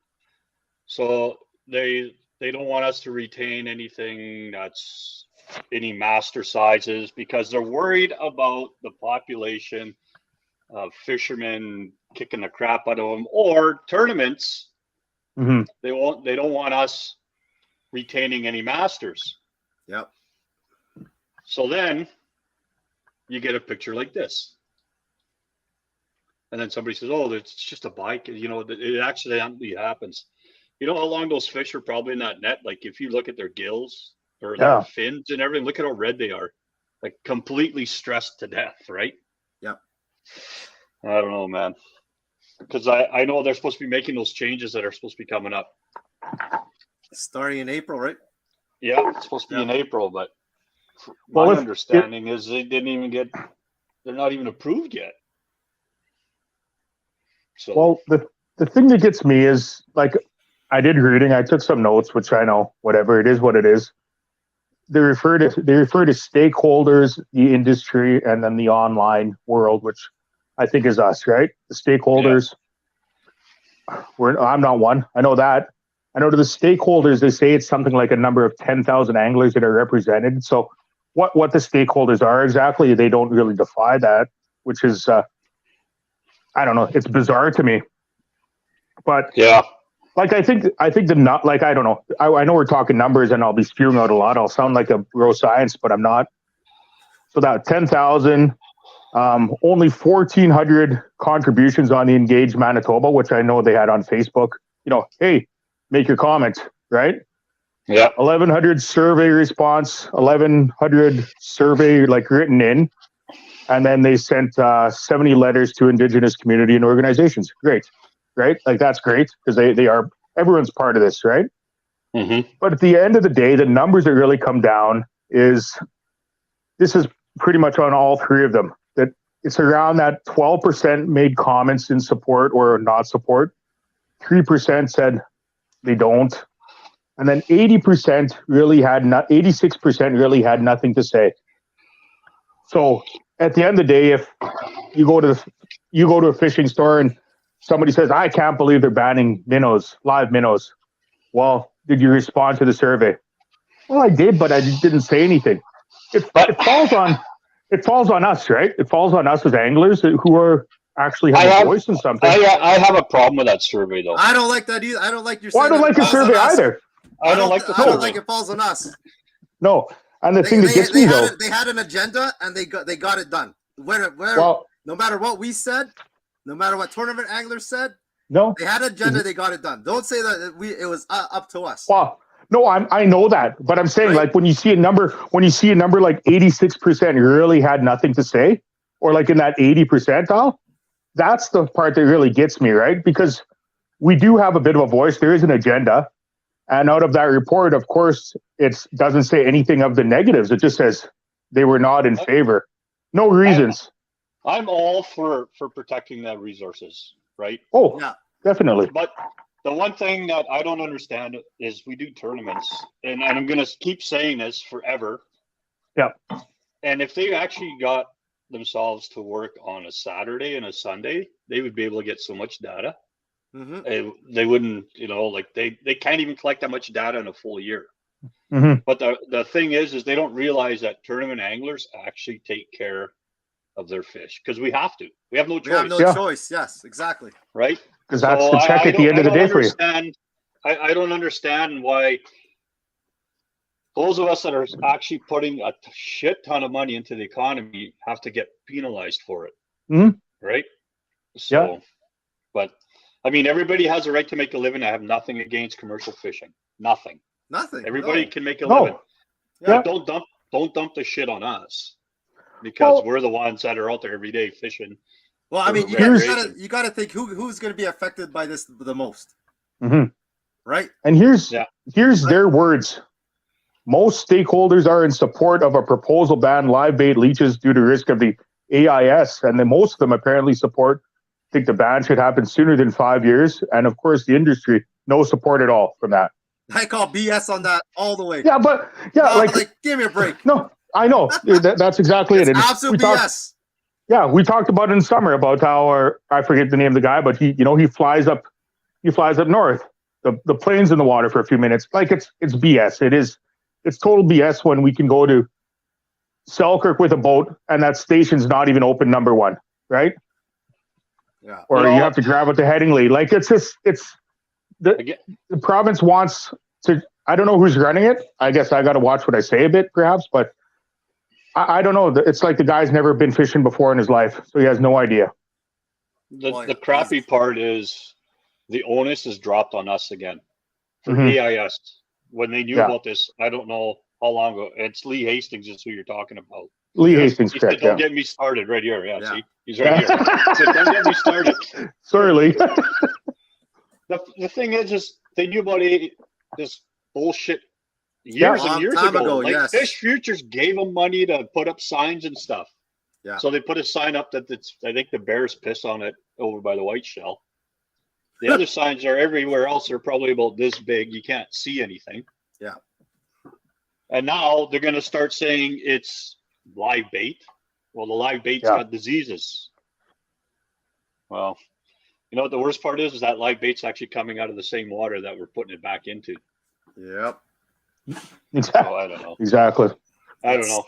[SPEAKER 1] So they don't want us to retain anything that's any master sizes because they're worried about the population of fishermen kicking the crap out of them or tournaments.
[SPEAKER 3] Mm-hmm.
[SPEAKER 1] They don't want us retaining any masters.
[SPEAKER 2] Yep.
[SPEAKER 1] So then you get a picture like this. And then somebody says, oh, it's just a bike. It accidentally happens. You know how long those fish are probably in that net? Like if you look at their gills or their fins and everything, look at how red they are. Like completely stressed to death, right?
[SPEAKER 2] Yep.
[SPEAKER 1] I don't know, man. Because I know they're supposed to be making those changes that are supposed to be coming up.
[SPEAKER 2] Starting in April, right?
[SPEAKER 1] Yeah, it's supposed to be in April, but my understanding is they're not even approved yet. So
[SPEAKER 3] well, the thing that gets me is like I did reading, I took some notes, which I know, whatever, it is what it is. They refer to stakeholders, the industry, and then the online world, which I think is us, right? The stakeholders. Yeah. I'm not one. I know that. I know to the stakeholders, they say it's something like a number of 10,000 anglers that are represented. So what the stakeholders are exactly, they don't really define that, which is, I don't know, it's bizarre to me. But
[SPEAKER 1] yeah.
[SPEAKER 3] Like I think I don't know. I know we're talking numbers and I'll be spewing out a lot. I'll sound like a bro science, but I'm not. So that 10,000, only 1,400 contributions on the Engage Manitoba, which I know they had on Facebook. Hey, make your comment, right?
[SPEAKER 1] Yeah.
[SPEAKER 3] 1,100 survey response, 1,100 survey written in, and then they sent 70 letters to Indigenous community and organizations. Great. Right? That's great because they are, everyone's part of this, right?
[SPEAKER 1] Mm-hmm.
[SPEAKER 3] But at the end of the day, the numbers that really come down is this is pretty much on all 3 of them that it's around that 12% made comments in support or not support. 3% said they don't. And then 86% really had nothing to say. So at the end of the day, if you go to a fishing store and somebody says, I can't believe they're banning minnows, live minnows. Well, did you respond to the survey? Well, I did, but I didn't say anything. It falls on us, right? It falls on us as anglers who are actually have a voice in something.
[SPEAKER 1] I have a problem with that survey, though.
[SPEAKER 2] I don't like that either. I don't like your.
[SPEAKER 3] Well, I don't like the survey either.
[SPEAKER 1] I don't like the survey.
[SPEAKER 2] I don't like it falls on us.
[SPEAKER 3] No, and the thing that gets me though,
[SPEAKER 2] they had an agenda and they got it done.
[SPEAKER 3] Well,
[SPEAKER 2] no matter what we said, no matter what tournament anglers said,
[SPEAKER 3] no,
[SPEAKER 2] they had an agenda. They got it done. Don't say that it was up to us.
[SPEAKER 3] Well, no, I know that, but I'm saying like when you see a number like 86% really had nothing to say, or like in that 80 percentile, that's the part that really gets me, right? Because we do have a bit of a voice. There is an agenda. And out of that report, of course, it doesn't say anything of the negatives. It just says they were not in favor. No reasons.
[SPEAKER 1] I'm all for protecting the resources, right?
[SPEAKER 3] Oh, yeah, definitely.
[SPEAKER 1] But the one thing that I don't understand is we do tournaments, and I'm going to keep saying this forever.
[SPEAKER 3] Yeah.
[SPEAKER 1] And if they actually got themselves to work on a Saturday and a Sunday, they would be able to get so much data. Mm-hmm. They wouldn't, like they can't even collect that much data in a full year. Mm-hmm. But the thing is they don't realize that tournament anglers actually take care of their fish because we have to. We have no choice.
[SPEAKER 2] We have no choice. Yes, exactly.
[SPEAKER 1] Right?
[SPEAKER 3] Because that's the check at the end of the day for you.
[SPEAKER 1] I don't understand why those of us that are actually putting a shit ton of money into the economy have to get penalized for it. Mm-hmm. Right? So, but I mean, everybody has a right to make a living. I have nothing against commercial fishing. Nothing. Everybody can make a living. Yeah. Don't dump the shit on us because we're the ones that are out there every day fishing.
[SPEAKER 2] Well, I mean, you got to think who's going to be affected by this the most, right?
[SPEAKER 3] And here's their words. Most stakeholders are in support of a proposal ban live bait leeches due to risk of the AIS, and then most of them apparently think the ban should happen sooner than 5 years. And of course, the industry, no support at all from that.
[SPEAKER 2] I call BS on that all the way.
[SPEAKER 3] Yeah, but like
[SPEAKER 2] give me a break.
[SPEAKER 3] No, I know that's exactly it.
[SPEAKER 2] Absolute BS.
[SPEAKER 3] We talked about it in summer about how I forget the name of the guy, but he flies up north. The plane's in the water for a few minutes. Like it's BS. It's total BS when we can go to Selkirk with a boat and that station's not even open number one, right?
[SPEAKER 2] Yeah.
[SPEAKER 3] Or you have to grab it to Headingley. Like the province wants to. I don't know who's running it. I guess I got to watch what I say a bit, perhaps. But I don't know. It's like the guy's never been fishing before in his life, so he has no idea.
[SPEAKER 1] The crappy part is the onus is dropped on us again for AIS. When they knew about this, I don't know how long ago. It's Lee Hastings is who you're talking about.
[SPEAKER 3] Lee Hastings, correct.
[SPEAKER 1] Don't get me started right here. Yeah. See, he's right here. So don't get me started.
[SPEAKER 3] Sorry, Lee.
[SPEAKER 1] The thing is they knew about this bullshit years and years ago. Like Fish Futures gave them money to put up signs and stuff. Yeah. So they put a sign up that I think the bears piss on it over by the white shell. The other signs are everywhere else. They're probably about this big. You can't see anything.
[SPEAKER 2] Yeah.
[SPEAKER 1] And now they're going to start saying it's live bait. Well, the live bait's got diseases. Well, you know what the worst part is that live bait's actually coming out of the same water that we're putting it back into.
[SPEAKER 2] Yep.
[SPEAKER 1] So, I don't know.
[SPEAKER 3] Exactly.
[SPEAKER 1] I don't know.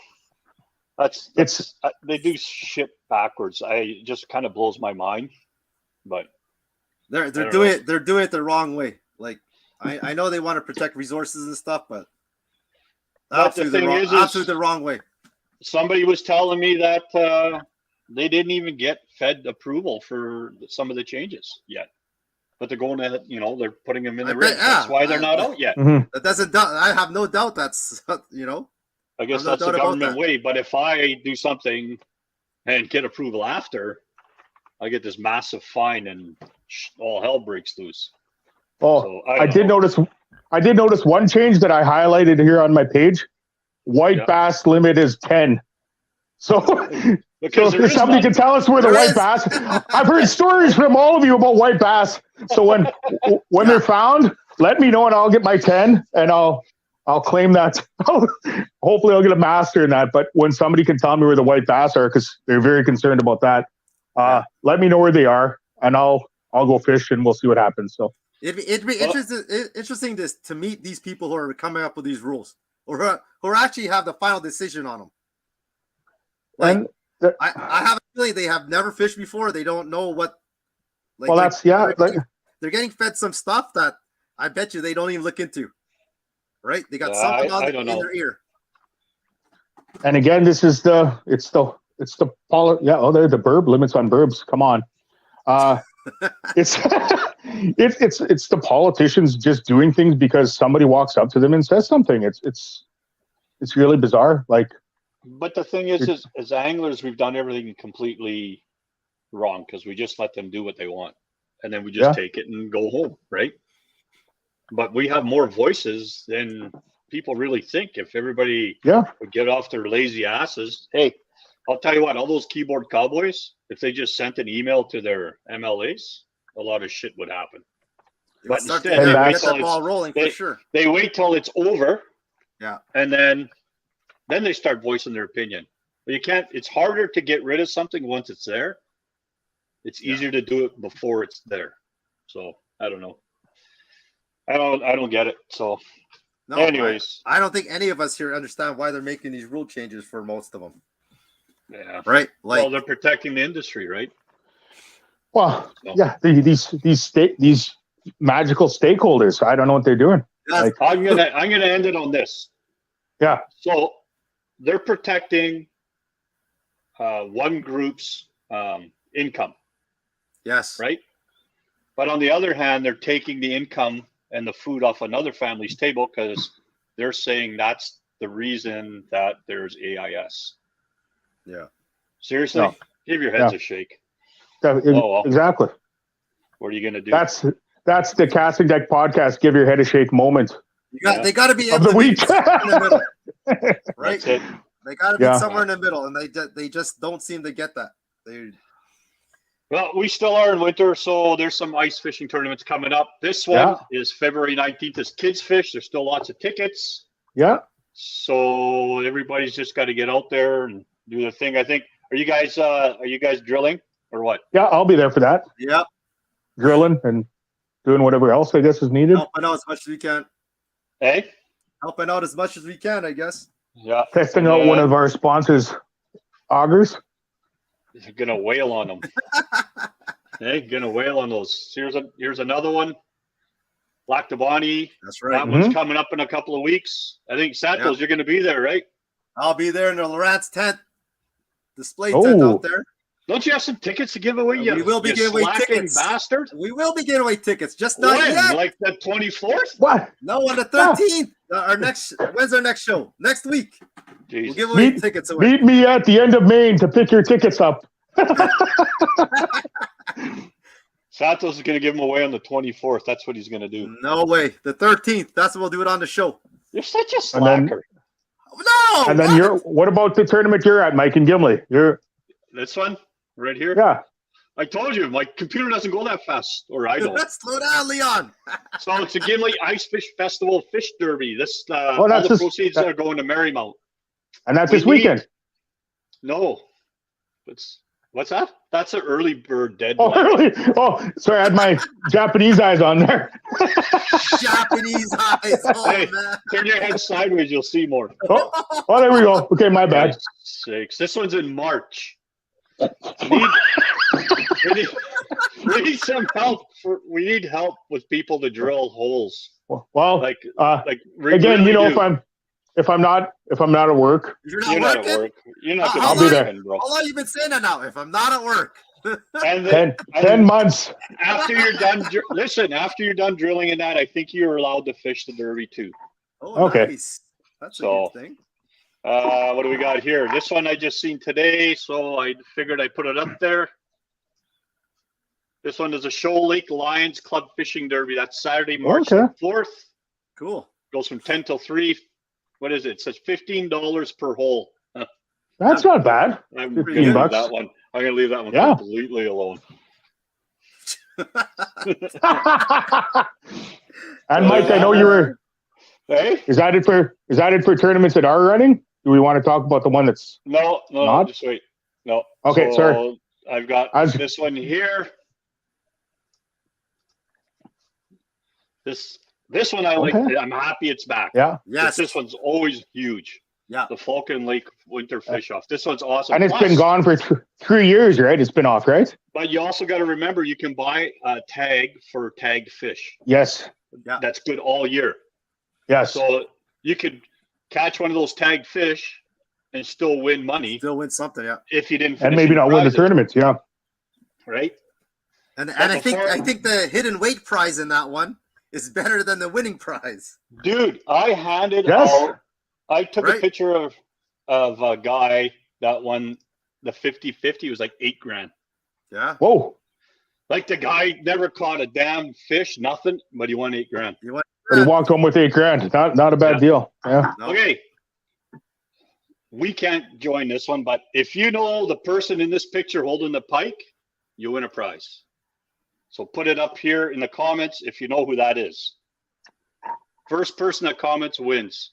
[SPEAKER 1] They do shit backwards. It just kind of blows my mind, but
[SPEAKER 2] they're doing it the wrong way. Like I know they want to protect resources and stuff, but absolutely the wrong way. Somebody
[SPEAKER 1] was telling me that they didn't even get Fed approval for some of the changes yet, but they're going to, they're putting them in the rig. That's why they're not out yet.
[SPEAKER 2] That doesn't. I have no doubt that's
[SPEAKER 1] I guess that's the government way. But if I do something and get approval after, I get this massive fine and all hell breaks loose.
[SPEAKER 3] Oh, so, I did notice one change that I highlighted here on my page. White bass limit is 10. So
[SPEAKER 1] Because
[SPEAKER 3] So if somebody can tell us where the white bass. I've heard stories from all of you about white bass. So when they're found, let me know and I'll get my 10 and I'll claim that. Hopefully I'll get a master in that. But when somebody can tell me where the white bass are, because they're very concerned about that, let me know where they are and I'll go fish and we'll see what happens. So
[SPEAKER 2] it'd be interesting to meet these people who are coming up with these rules, or who actually have the final decision on them. Like, I have a feeling they have never fished before. They don't know what. Like, they're getting fed some stuff that I bet you they don't even look into. Right? They got something in their ear.
[SPEAKER 3] And again, this is the burb limits on burbs. Come on. It's the politicians just doing things because somebody walks up to them and says something. It's really bizarre.
[SPEAKER 1] But the thing is as anglers, we've done everything completely wrong because we just let them do what they want, and then we just take it and go home, right? But we have more voices than people really think. If everybody would get off their lazy asses, hey, I'll tell you what, all those keyboard cowboys, if they just sent an email to their MLAs, a lot of shit would happen. But instead, they wait till ball rolling for sure. They wait till it's over, and then they start voicing their opinion. But you can't. It's harder to get rid of something once it's there. It's easier to do it before it's there. So I don't know. I don't get it. So, anyways,
[SPEAKER 2] I don't think any of us here understand why they're making these rule changes for most of them.
[SPEAKER 1] Yeah.
[SPEAKER 2] Right.
[SPEAKER 1] Well, they're protecting the industry, right?
[SPEAKER 3] Well, these magical stakeholders. I don't know what they're doing.
[SPEAKER 1] I'm gonna end it on this.
[SPEAKER 3] Yeah.
[SPEAKER 1] So they're protecting one group's income.
[SPEAKER 2] Yes.
[SPEAKER 1] Right. But on the other hand, they're taking the income and the food off another family's table because they're saying that's the reason that there's AIS.
[SPEAKER 2] Yeah.
[SPEAKER 1] Seriously, give your heads a shake.
[SPEAKER 3] Exactly.
[SPEAKER 1] What are you gonna do?
[SPEAKER 3] That's the Casting Deck podcast. Give your head a shake moment.
[SPEAKER 2] They got to be able to be somewhere in the middle, right? They got to be somewhere in the middle, and they just don't seem to get that.
[SPEAKER 1] Well, we still are in winter, so there's some ice fishing tournaments coming up. This one is February 19th. It's Kids Fish. There's still lots of tickets.
[SPEAKER 3] Yeah.
[SPEAKER 1] So everybody's just got to get out there and do the thing. I think. Are you guys drilling or what?
[SPEAKER 3] Yeah, I'll be there for that.
[SPEAKER 2] Yeah.
[SPEAKER 3] Drilling and doing whatever else I guess is needed.
[SPEAKER 2] Helping out as much as we can.
[SPEAKER 1] Hey?
[SPEAKER 2] Helping out as much as we can, I guess.
[SPEAKER 1] Yeah.
[SPEAKER 3] Testing out one of our sponsors, augers.
[SPEAKER 1] You're gonna wail on them. Hey, gonna wail on those. Here's another one. Black Tabani.
[SPEAKER 2] That's right.
[SPEAKER 1] That one's coming up in a couple of weeks. I think Santos, you're gonna be there, right?
[SPEAKER 2] I'll be there in the Lawrence tent. Display tent out there.
[SPEAKER 1] Don't you have some tickets to give away?
[SPEAKER 2] We will be giving away tickets.
[SPEAKER 1] Bastard.
[SPEAKER 2] We will be giving away tickets. Just not yet.
[SPEAKER 1] Like the 24th?
[SPEAKER 3] What?
[SPEAKER 2] No, on the 13th. When's our next show? Next week.
[SPEAKER 1] Jeez.
[SPEAKER 2] We'll give away tickets away.
[SPEAKER 3] Meet me at the end of Maine to pick your tickets up.
[SPEAKER 1] Santos is going to give them away on the 24th. That's what he's going to do.
[SPEAKER 2] No way. The 13th. That's what we'll do it on the show.
[SPEAKER 1] You're such a slacker.
[SPEAKER 2] No.
[SPEAKER 3] And then what about the tournament you're at, Mike and Gimli?
[SPEAKER 1] This one right here?
[SPEAKER 3] Yeah.
[SPEAKER 1] I told you, my computer doesn't go that fast, or I don't.
[SPEAKER 2] Slow down, Leon.
[SPEAKER 1] So it's a Gimli Ice Fish Festival Fish Derby. This all the proceeds are going to Marymount.
[SPEAKER 3] And that's this weekend.
[SPEAKER 1] No. What's that? That's an early bird deadline.
[SPEAKER 3] Oh, early. Oh, sorry, I had my Japanese eyes on there.
[SPEAKER 2] Japanese eyes. Oh,
[SPEAKER 1] hey,
[SPEAKER 2] man.
[SPEAKER 1] Turn your head sideways, you'll see more.
[SPEAKER 3] Oh, there we go. Okay, my bad.
[SPEAKER 1] Sakes. This one's in March. We need some help. We need help with people to drill holes.
[SPEAKER 3] Well, again, if I'm not at work,
[SPEAKER 2] you're not at work.
[SPEAKER 1] You're not.
[SPEAKER 3] I'll be there,
[SPEAKER 2] bro. How long you been saying that now? If I'm not at work.
[SPEAKER 1] And then,
[SPEAKER 3] 10 months.
[SPEAKER 1] After you're done, after you're done drilling in that, I think you're allowed to fish the derby too.
[SPEAKER 2] Oh, okay. Nice. That's a good thing.
[SPEAKER 1] What do we got here? This one I just seen today, so I figured I'd put it up there. This one is a Shoal Lake Lions Club Fishing Derby. That's Saturday, March 4th.
[SPEAKER 2] Cool.
[SPEAKER 1] Goes from 10 till 3. What is it? It says $15 per hole.
[SPEAKER 3] That's not bad.
[SPEAKER 1] I'm gonna
[SPEAKER 3] 15
[SPEAKER 1] leave
[SPEAKER 3] bucks.
[SPEAKER 1] that one. I'm gonna leave that one
[SPEAKER 3] Yeah.
[SPEAKER 1] completely alone.
[SPEAKER 3] And Mike, I know you were.
[SPEAKER 1] Hey?
[SPEAKER 3] Is that it for tournaments that are running? Do we want to talk about the one that's
[SPEAKER 1] No,
[SPEAKER 3] not?
[SPEAKER 1] just wait. No.
[SPEAKER 3] Okay,
[SPEAKER 1] so
[SPEAKER 3] sorry.
[SPEAKER 1] I've got this one here. This one I like. I'm happy it's back.
[SPEAKER 3] Yeah.
[SPEAKER 2] Yes.
[SPEAKER 1] This one's always huge.
[SPEAKER 2] Yeah.
[SPEAKER 1] The Falcon Lake Winter Fish Off. This one's awesome.
[SPEAKER 3] And it's been gone for 3 years, right? It's been off, right?
[SPEAKER 1] But you also got to remember, you can buy a tag for tagged fish.
[SPEAKER 3] Yes.
[SPEAKER 2] Yeah.
[SPEAKER 1] That's good all year.
[SPEAKER 3] Yes.
[SPEAKER 1] So you could catch one of those tagged fish and still win money.
[SPEAKER 2] Still win something, yeah.
[SPEAKER 1] If you didn't.
[SPEAKER 3] And maybe not win the tournaments, yeah.
[SPEAKER 1] Right.
[SPEAKER 2] And I think the hidden weight prize in that one is better than the winning prize.
[SPEAKER 1] Dude, I handed out. I took a picture of a guy that won the 50-50. It was like $8,000.
[SPEAKER 2] Yeah.
[SPEAKER 3] Whoa.
[SPEAKER 1] Like the guy never caught a damn fish, nothing, but he won $8,000.
[SPEAKER 3] But he walked home with $8,000. Not a bad deal. Yeah.
[SPEAKER 2] No.
[SPEAKER 1] Okay. We can't join this one, but if you know the person in this picture holding the pike, you win a prize. So put it up here in the comments if you know who that is. First person that comments wins.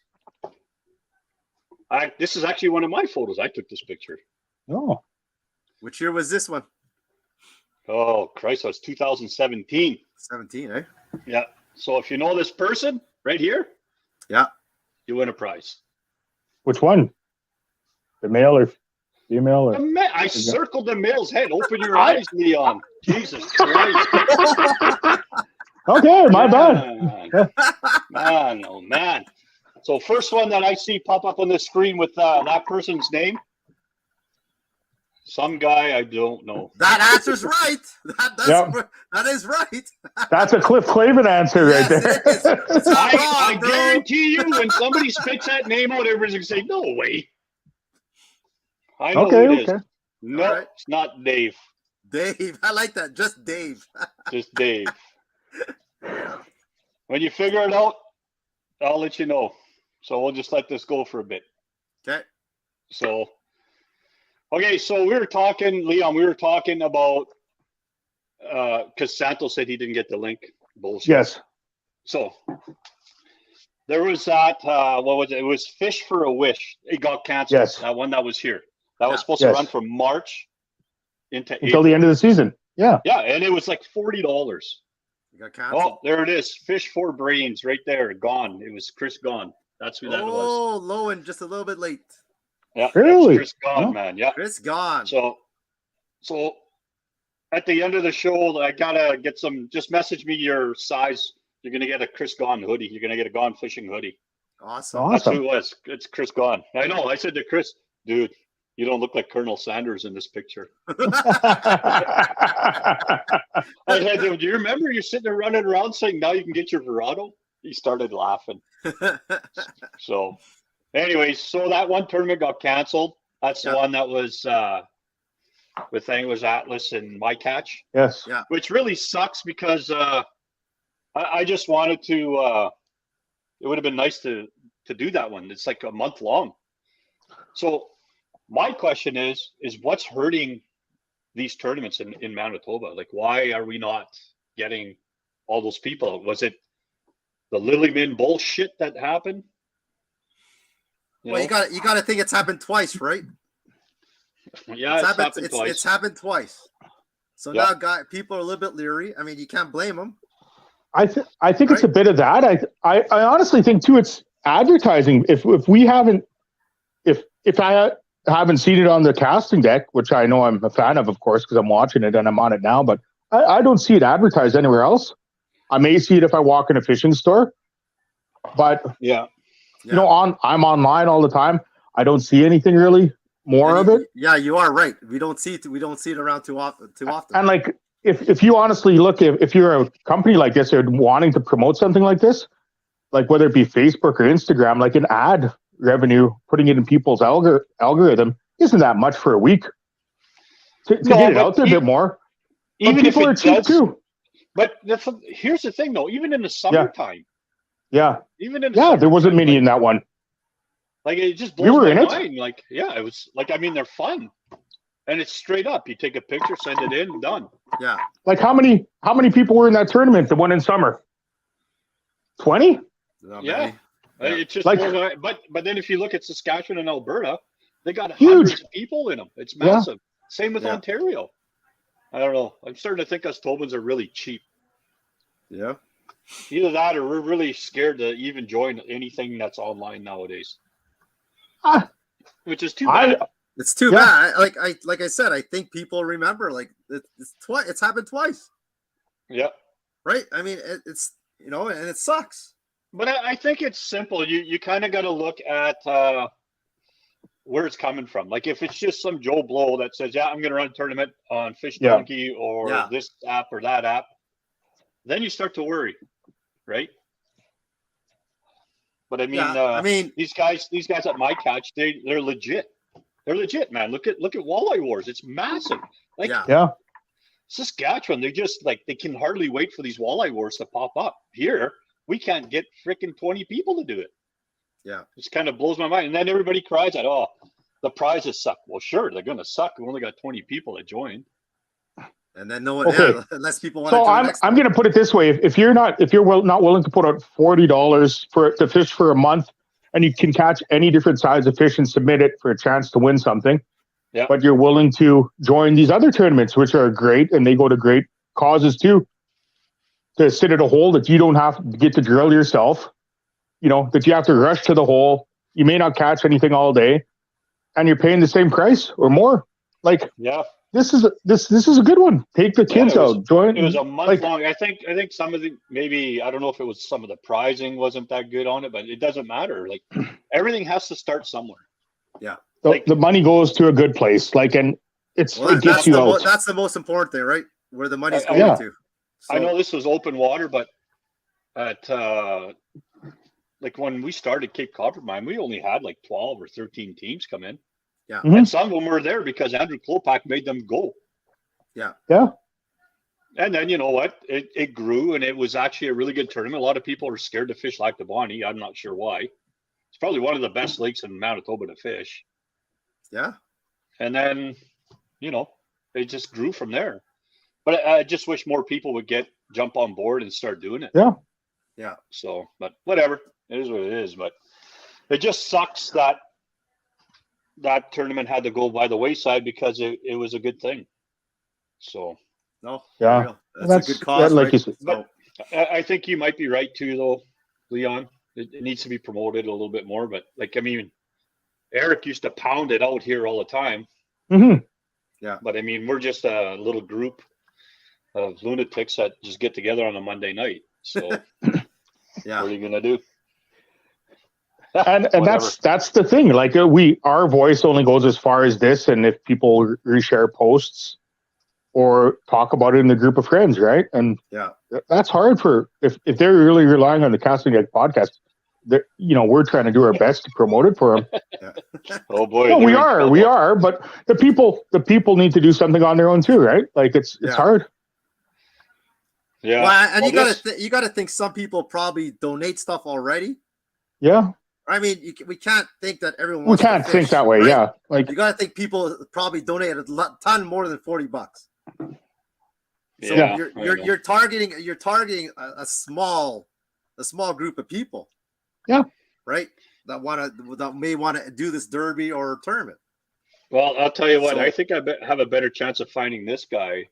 [SPEAKER 1] This is actually one of my photos. I took this picture.
[SPEAKER 3] Oh.
[SPEAKER 2] Which year was this one?
[SPEAKER 1] Oh, Christ, that was 2017.
[SPEAKER 2] 17, eh?
[SPEAKER 1] Yeah. So if you know this person right here,
[SPEAKER 2] yeah,
[SPEAKER 1] you win a prize.
[SPEAKER 3] Which one? The male or female? Or...
[SPEAKER 1] I circled the male's head. Open your eyes, Leon. Jesus Christ.
[SPEAKER 3] Okay, my bad.
[SPEAKER 1] Man, oh man. So first one that I see pop up on the screen with that person's name. Some guy I don't know.
[SPEAKER 2] That answer's right. That is right.
[SPEAKER 3] That's a Cliff Clavin answer right there.
[SPEAKER 1] I guarantee you, when somebody spits that name out, everybody's gonna say, "No way." I know who it is. No, it's not Dave.
[SPEAKER 2] Dave, I like that. Just Dave.
[SPEAKER 1] Just Dave. When you figure it out, I'll let you know. So we'll just let this go for a bit.
[SPEAKER 2] Okay.
[SPEAKER 1] So, so we were talking, Leon, about, because Santos said he didn't get the link. Bullshit.
[SPEAKER 3] Yes.
[SPEAKER 1] So, there was that, what was it? It was Fish for a Wish. It got canceled.
[SPEAKER 3] Yes.
[SPEAKER 1] That one that was here. That was supposed to run from March until
[SPEAKER 3] April. The end of the season. Yeah.
[SPEAKER 1] Yeah, and it was like $40.
[SPEAKER 2] You got canceled.
[SPEAKER 1] Oh, there it is. Fish for Brains right there. Gone. It was Chris Gone. That's who that was.
[SPEAKER 2] Oh, Lowen, just a little bit late.
[SPEAKER 1] Yeah,
[SPEAKER 3] really?
[SPEAKER 1] Chris Gone, man. Yeah.
[SPEAKER 2] Chris Gone.
[SPEAKER 1] So at the end of the show, I gotta get some. Just message me your size. You're gonna get a Chris Gone hoodie. You're gonna get a Gone Fishing hoodie.
[SPEAKER 2] Awesome.
[SPEAKER 1] That's who it was. It's Chris Gone. I know. I said to Chris, dude, you don't look like Colonel Sanders in this picture. I said to him, do you remember you're sitting there running around saying now you can get your Verado? He started laughing. So, anyways, so that one tournament got canceled. That's the one that was with I think it was Atlas and My Catch.
[SPEAKER 3] Yes.
[SPEAKER 2] Yeah.
[SPEAKER 1] Which really sucks because I just wanted to. It would have been nice to do that one. It's like a month long. So my question is what's hurting these tournaments in Manitoba? Like, why are we not getting all those people? Was it the Lilyman bullshit that happened?
[SPEAKER 2] You got to think it's happened twice, right?
[SPEAKER 1] Yeah, it's happened twice.
[SPEAKER 2] It's happened twice. So now, people are a little bit leery. I mean, you can't blame them.
[SPEAKER 3] I think it's a bit of that. I honestly think too it's advertising. If we haven't, if I haven't seen it on the casting deck, which I know I'm a fan of course, because I'm watching it and I'm on it now, but I don't see it advertised anywhere else. I may see it if I walk in a fishing store, but you know, I'm online all the time. I don't see anything really more of it.
[SPEAKER 2] Yeah, you are right. We don't see it around too often.
[SPEAKER 3] And like, if you honestly look, if you're a company like this or wanting to promote something like this, like whether it be Facebook or Instagram, like an ad revenue, putting it in people's algorithm isn't that much for a week to get it out there a bit more. Even people are cheap too.
[SPEAKER 1] But here's the thing, though. Even in the summertime.
[SPEAKER 3] Yeah.
[SPEAKER 1] Even in
[SPEAKER 3] there wasn't many in that one.
[SPEAKER 1] Like it just
[SPEAKER 3] We
[SPEAKER 1] blows
[SPEAKER 3] were
[SPEAKER 1] my
[SPEAKER 3] in it.
[SPEAKER 1] mind. Like, yeah, it was like, I mean, they're fun. And it's straight up. You take a picture, send it in, done.
[SPEAKER 2] Yeah.
[SPEAKER 3] Like how many people were in that tournament, the one in summer? 20?
[SPEAKER 2] Not
[SPEAKER 1] Yeah.
[SPEAKER 2] many. Yeah.
[SPEAKER 1] It just
[SPEAKER 3] Like-
[SPEAKER 1] blows my mind. But then if you look at Saskatchewan and Alberta, they got
[SPEAKER 3] Huge.
[SPEAKER 1] hundreds of people in them. It's
[SPEAKER 3] Yeah.
[SPEAKER 1] massive. Same with
[SPEAKER 2] Yeah.
[SPEAKER 1] Ontario. I don't know. I'm starting to think us Tobins are really cheap.
[SPEAKER 2] Yeah.
[SPEAKER 1] Either that or we're really scared to even join anything that's online nowadays.
[SPEAKER 3] Ah.
[SPEAKER 1] Which is too bad.
[SPEAKER 2] It's too
[SPEAKER 3] Yeah.
[SPEAKER 2] bad. Like I said, I think people remember like it's happened twice,
[SPEAKER 1] Yeah.
[SPEAKER 2] right? I mean, it's and it sucks.
[SPEAKER 1] But I think it's simple. You kind of got to look at where it's coming from. Like if it's just some Joe Blow that says, yeah, I'm going to run a tournament on Fish
[SPEAKER 3] Yeah.
[SPEAKER 1] Donkey or
[SPEAKER 2] Yeah.
[SPEAKER 1] this app or that app, then you start to worry, right? But I mean, these guys at my catch, they're legit. They're legit, man. Look at Walleye Wars. It's massive. Like
[SPEAKER 3] Yeah.
[SPEAKER 1] Saskatchewan, they just like they can hardly wait for these Walleye Wars to pop up. Here, we can't get freaking 20 people to do it.
[SPEAKER 2] Yeah.
[SPEAKER 1] It kind of blows my mind. And then everybody cries at, oh, the prizes suck. Well, sure, they're gonna suck. We only got 20 people that join.
[SPEAKER 2] And then no one,
[SPEAKER 3] Okay.
[SPEAKER 2] unless people want to
[SPEAKER 3] So
[SPEAKER 2] join
[SPEAKER 3] I'm
[SPEAKER 2] next
[SPEAKER 3] I'm
[SPEAKER 2] time.
[SPEAKER 3] going to put it this way: if you're not willing to put out $40 to fish for a month, and you can catch any different size of fish and submit it for a chance to win something,
[SPEAKER 1] Yeah.
[SPEAKER 3] but you're willing to join these other tournaments, which are great, and they go to great causes too, to sit at a hole that you don't have to get to drill yourself, that you have to rush to the hole. You may not catch anything all day, and you're paying the same price or more. Like
[SPEAKER 1] Yeah.
[SPEAKER 3] this is a good one. Take the kids
[SPEAKER 1] it was-
[SPEAKER 3] out, join.
[SPEAKER 1] It was a month
[SPEAKER 3] like-
[SPEAKER 1] long. I think some of the maybe I don't know if it was some of the prizing wasn't that good on it, but it doesn't matter. Like everything has to start somewhere.
[SPEAKER 3] The money goes to a good place, and it
[SPEAKER 2] Well,
[SPEAKER 3] gets you out.
[SPEAKER 2] that's the most important thing, right? Where the money's going
[SPEAKER 3] Yeah.
[SPEAKER 2] to.
[SPEAKER 1] I know this was open water, but at like when we started Cape Cod Mine, we only had like 12 or 13 teams come in.
[SPEAKER 2] Yeah.
[SPEAKER 3] Mhm.
[SPEAKER 1] And some of them were there because Andrew Klopak made them go.
[SPEAKER 2] Yeah.
[SPEAKER 3] Yeah.
[SPEAKER 1] And then you know what? It grew and it was actually a really good tournament. A lot of people were scared to fish Lac de Bonnie. I'm not sure why. It's probably one of the best lakes in Manitoba to fish.
[SPEAKER 2] Yeah.
[SPEAKER 1] And then, it just grew from there. But I just wish more people would jump on board and start doing it.
[SPEAKER 3] Yeah.
[SPEAKER 2] Yeah.
[SPEAKER 1] So, but whatever. It is what it is. But it just sucks that tournament had to go by the wayside because it was a good thing. So
[SPEAKER 2] No.
[SPEAKER 3] Yeah.
[SPEAKER 2] for real. That's a good cause,
[SPEAKER 3] like
[SPEAKER 2] right?
[SPEAKER 3] you said.
[SPEAKER 2] So,
[SPEAKER 1] I think you might be right too, though, Leon. It needs to be promoted a little bit more. But Eric used to pound it out here all the time.
[SPEAKER 3] Mhm.
[SPEAKER 1] But we're just a little group of lunatics that just get together on a Monday night. So
[SPEAKER 2] yeah.
[SPEAKER 1] what are you gonna do?
[SPEAKER 3] And
[SPEAKER 1] Whatever.
[SPEAKER 3] that's the thing. Like our voice only goes as far as this, and if people reshare posts or talk about it in the group of friends, right? And
[SPEAKER 2] Yeah.
[SPEAKER 3] that's hard for if they're really relying on the Casting Deck podcast. We're trying to do our best to promote it for them.
[SPEAKER 1] Oh boy,
[SPEAKER 3] No,
[SPEAKER 1] they're
[SPEAKER 3] we
[SPEAKER 1] in
[SPEAKER 3] are,
[SPEAKER 1] trouble.
[SPEAKER 3] but the people need to do something on their own too, right? Like it's
[SPEAKER 2] Yeah.
[SPEAKER 3] hard.
[SPEAKER 1] Yeah.
[SPEAKER 2] Well, and
[SPEAKER 1] Well,
[SPEAKER 2] you gotta think some people probably donate stuff already.
[SPEAKER 3] Yeah,
[SPEAKER 2] I mean, we can't think that everyone.
[SPEAKER 3] we
[SPEAKER 2] Wants
[SPEAKER 3] can't
[SPEAKER 2] to
[SPEAKER 3] think
[SPEAKER 2] fish,
[SPEAKER 3] that way.
[SPEAKER 2] right?
[SPEAKER 3] Yeah, like
[SPEAKER 2] You gotta think people probably donated a ton more than $40. So
[SPEAKER 1] Yeah,
[SPEAKER 2] you're targeting a small group of people.
[SPEAKER 3] Yeah.
[SPEAKER 2] Right. That may want to do this derby or tournament.
[SPEAKER 1] Well, I'll tell you what.
[SPEAKER 2] So-
[SPEAKER 1] I think I have a better chance of finding this guy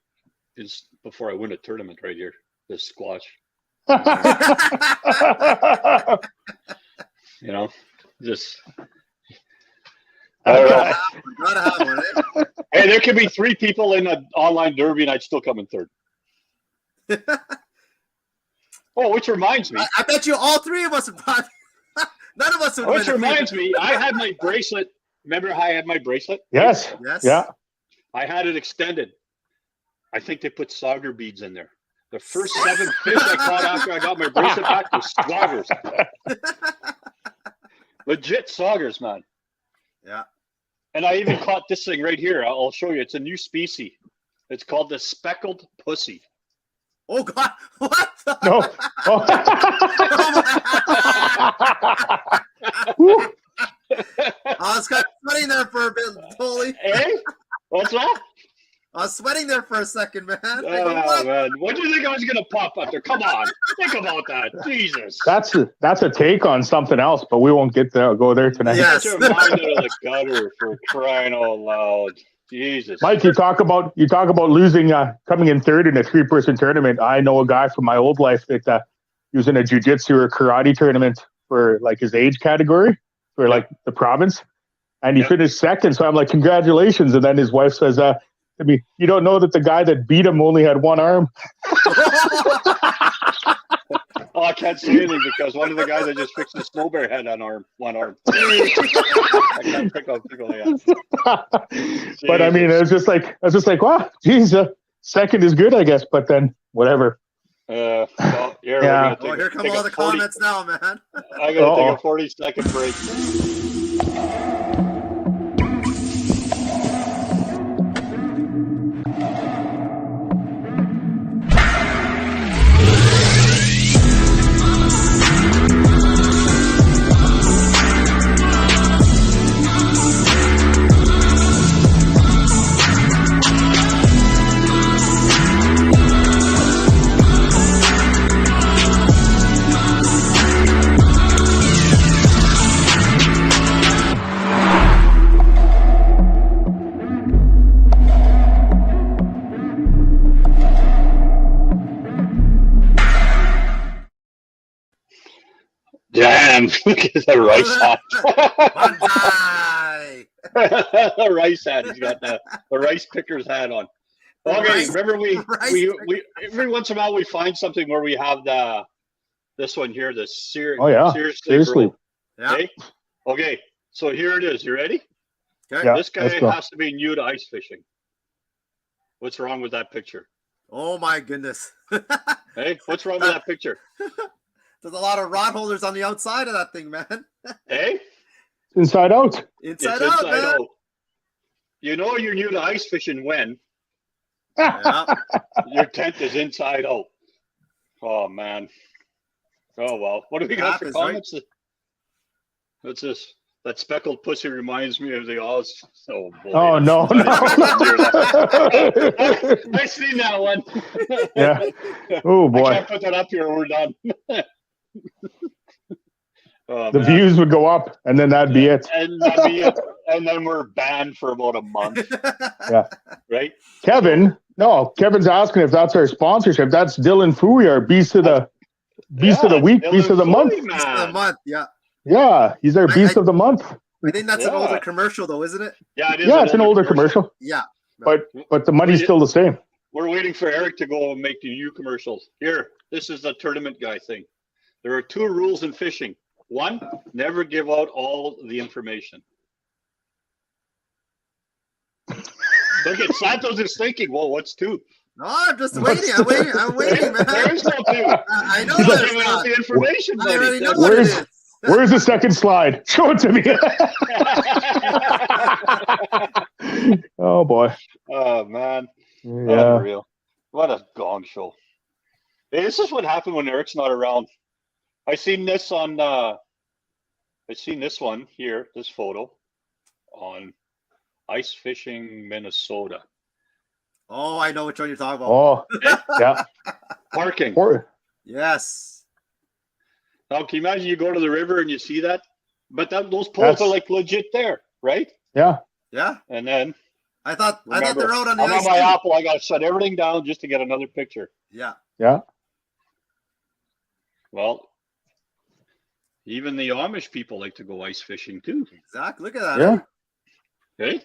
[SPEAKER 1] is before I win a tournament right here. This squash, just. I don't know.
[SPEAKER 2] Gotta have one. Eh?
[SPEAKER 1] Hey, there could be 3 people in an online derby, and I'd still come in third. Oh, which reminds me.
[SPEAKER 2] I bet you all 3 of us would probably. None of us would.
[SPEAKER 1] Which
[SPEAKER 2] win if we-
[SPEAKER 1] reminds me, I had my bracelet. Remember how I had my bracelet?
[SPEAKER 3] yes,
[SPEAKER 2] Yes.
[SPEAKER 3] yeah.
[SPEAKER 1] I had it extended. I think they put sauger beads in there. The first 7 fish I caught after I got my bracelet back was saugers. Legit saugers, man.
[SPEAKER 2] Yeah.
[SPEAKER 1] And I even caught this thing right here. I'll show you. It's a new species. It's called the speckled pussy.
[SPEAKER 2] Oh God! What? the-
[SPEAKER 3] No. Oh. Woo.
[SPEAKER 2] I was kind of sweating there for a bit, totally.
[SPEAKER 1] Hey, what's that?
[SPEAKER 2] I was sweating there for a second, man.
[SPEAKER 1] Oh, man. What do you think I was going to pop up there? Come on. Think about that. Jesus.
[SPEAKER 3] That's a take on something else, but we won't go there tonight.
[SPEAKER 2] Yes.
[SPEAKER 1] Get your mind out of the gutter for crying out loud. Jesus.
[SPEAKER 3] Mike, you talk about losing, coming in third in a 3-person tournament. I know a guy from my old life that he was in a jiu-jitsu or karate tournament for like his age category for like the province, and he finished second. So I'm like, congratulations. And then his wife says, I mean, you don't know that the guy that beat him only had one arm.
[SPEAKER 1] Oh, I can't say anything because one of the guys I just fixed his snow bear had one arm. I can't pickle that.
[SPEAKER 3] But I mean, I was just like, wow, geez, second is good, I guess. But then whatever.
[SPEAKER 1] Well, here
[SPEAKER 2] come all the comments now, man.
[SPEAKER 1] I gotta take a 40-second break. Damn, look at the rice hat. The rice hat. He's got the rice picker's hat on. Okay, remember we every once in a while we find something where we have this one here, the seriously.
[SPEAKER 2] Yeah.
[SPEAKER 1] Okay, so here it is. You ready?
[SPEAKER 2] Okay.
[SPEAKER 3] Yeah,
[SPEAKER 1] this guy has to be new to ice fishing. What's wrong with that picture?
[SPEAKER 2] Oh my goodness.
[SPEAKER 1] Hey, what's wrong with that picture?
[SPEAKER 2] There's a lot of rod holders on the outside of that thing, man.
[SPEAKER 1] Hey?
[SPEAKER 3] Inside out.
[SPEAKER 2] Inside out.
[SPEAKER 1] You know you're new to ice fishing when
[SPEAKER 2] Yeah.
[SPEAKER 1] your tent is inside out. Oh, man. Oh, well. What do we got for comments? Right? What's this? That speckled pussy reminds me of the Oz. Oh, boy.
[SPEAKER 3] Oh, no.
[SPEAKER 1] I've seen that one.
[SPEAKER 3] Yeah. Oh, boy.
[SPEAKER 1] I can't put that up here or we're done. Oh,
[SPEAKER 3] the views would go up, and then that'd be it.
[SPEAKER 1] And that'd be it. And then we're banned for about a month.
[SPEAKER 3] Yeah.
[SPEAKER 1] Right?
[SPEAKER 3] Kevin's asking if that's our sponsorship. That's Dylan Fooey, our Beast of the Week,
[SPEAKER 1] Dylan
[SPEAKER 3] Beast of the Month.
[SPEAKER 2] Beast of the Month, yeah.
[SPEAKER 3] Yeah, he's our Beast of the Month.
[SPEAKER 2] I think that's an older commercial, though, isn't it?
[SPEAKER 1] Yeah, it is.
[SPEAKER 3] Yeah, it's an older commercial.
[SPEAKER 2] Yeah.
[SPEAKER 3] But the money's still the same.
[SPEAKER 1] We're waiting for Eric to go and make the new commercials. Here, this is the tournament guy thing. There are 2 rules in fishing. 1, never give out all the information. Look at Santos is thinking, well, what's 2?
[SPEAKER 2] No, I'm just waiting. I'm waiting, man.
[SPEAKER 1] There's no 2.
[SPEAKER 2] I know
[SPEAKER 1] You're
[SPEAKER 2] there's
[SPEAKER 1] giving
[SPEAKER 2] not.
[SPEAKER 1] out the information,
[SPEAKER 2] I already know
[SPEAKER 1] buddy.
[SPEAKER 2] what it is.
[SPEAKER 3] Where's the second slide? Show it to me. Oh, boy.
[SPEAKER 1] Oh, man.
[SPEAKER 3] Yeah.
[SPEAKER 1] Unreal. What a gong show. Hey, this is what happened when Eric's not around. I seen this one here, this photo on Ice Fishing Minnesota.
[SPEAKER 2] Oh, I know which one you're talking about.
[SPEAKER 3] Oh, yeah.
[SPEAKER 1] Parking.
[SPEAKER 2] Yes.
[SPEAKER 1] Now, can you imagine you go to the river and you see that? But those poles are like legit there, right?
[SPEAKER 3] Yeah.
[SPEAKER 2] Yeah.
[SPEAKER 1] And then
[SPEAKER 2] I thought they're out on the
[SPEAKER 1] I'm
[SPEAKER 2] ice.
[SPEAKER 1] on my Apple. I got to shut everything down just to get another picture.
[SPEAKER 2] Yeah.
[SPEAKER 3] Yeah.
[SPEAKER 1] Well, even the Amish people like to go ice fishing too.
[SPEAKER 2] Exactly. Look at that.
[SPEAKER 3] Yeah.
[SPEAKER 1] Hey?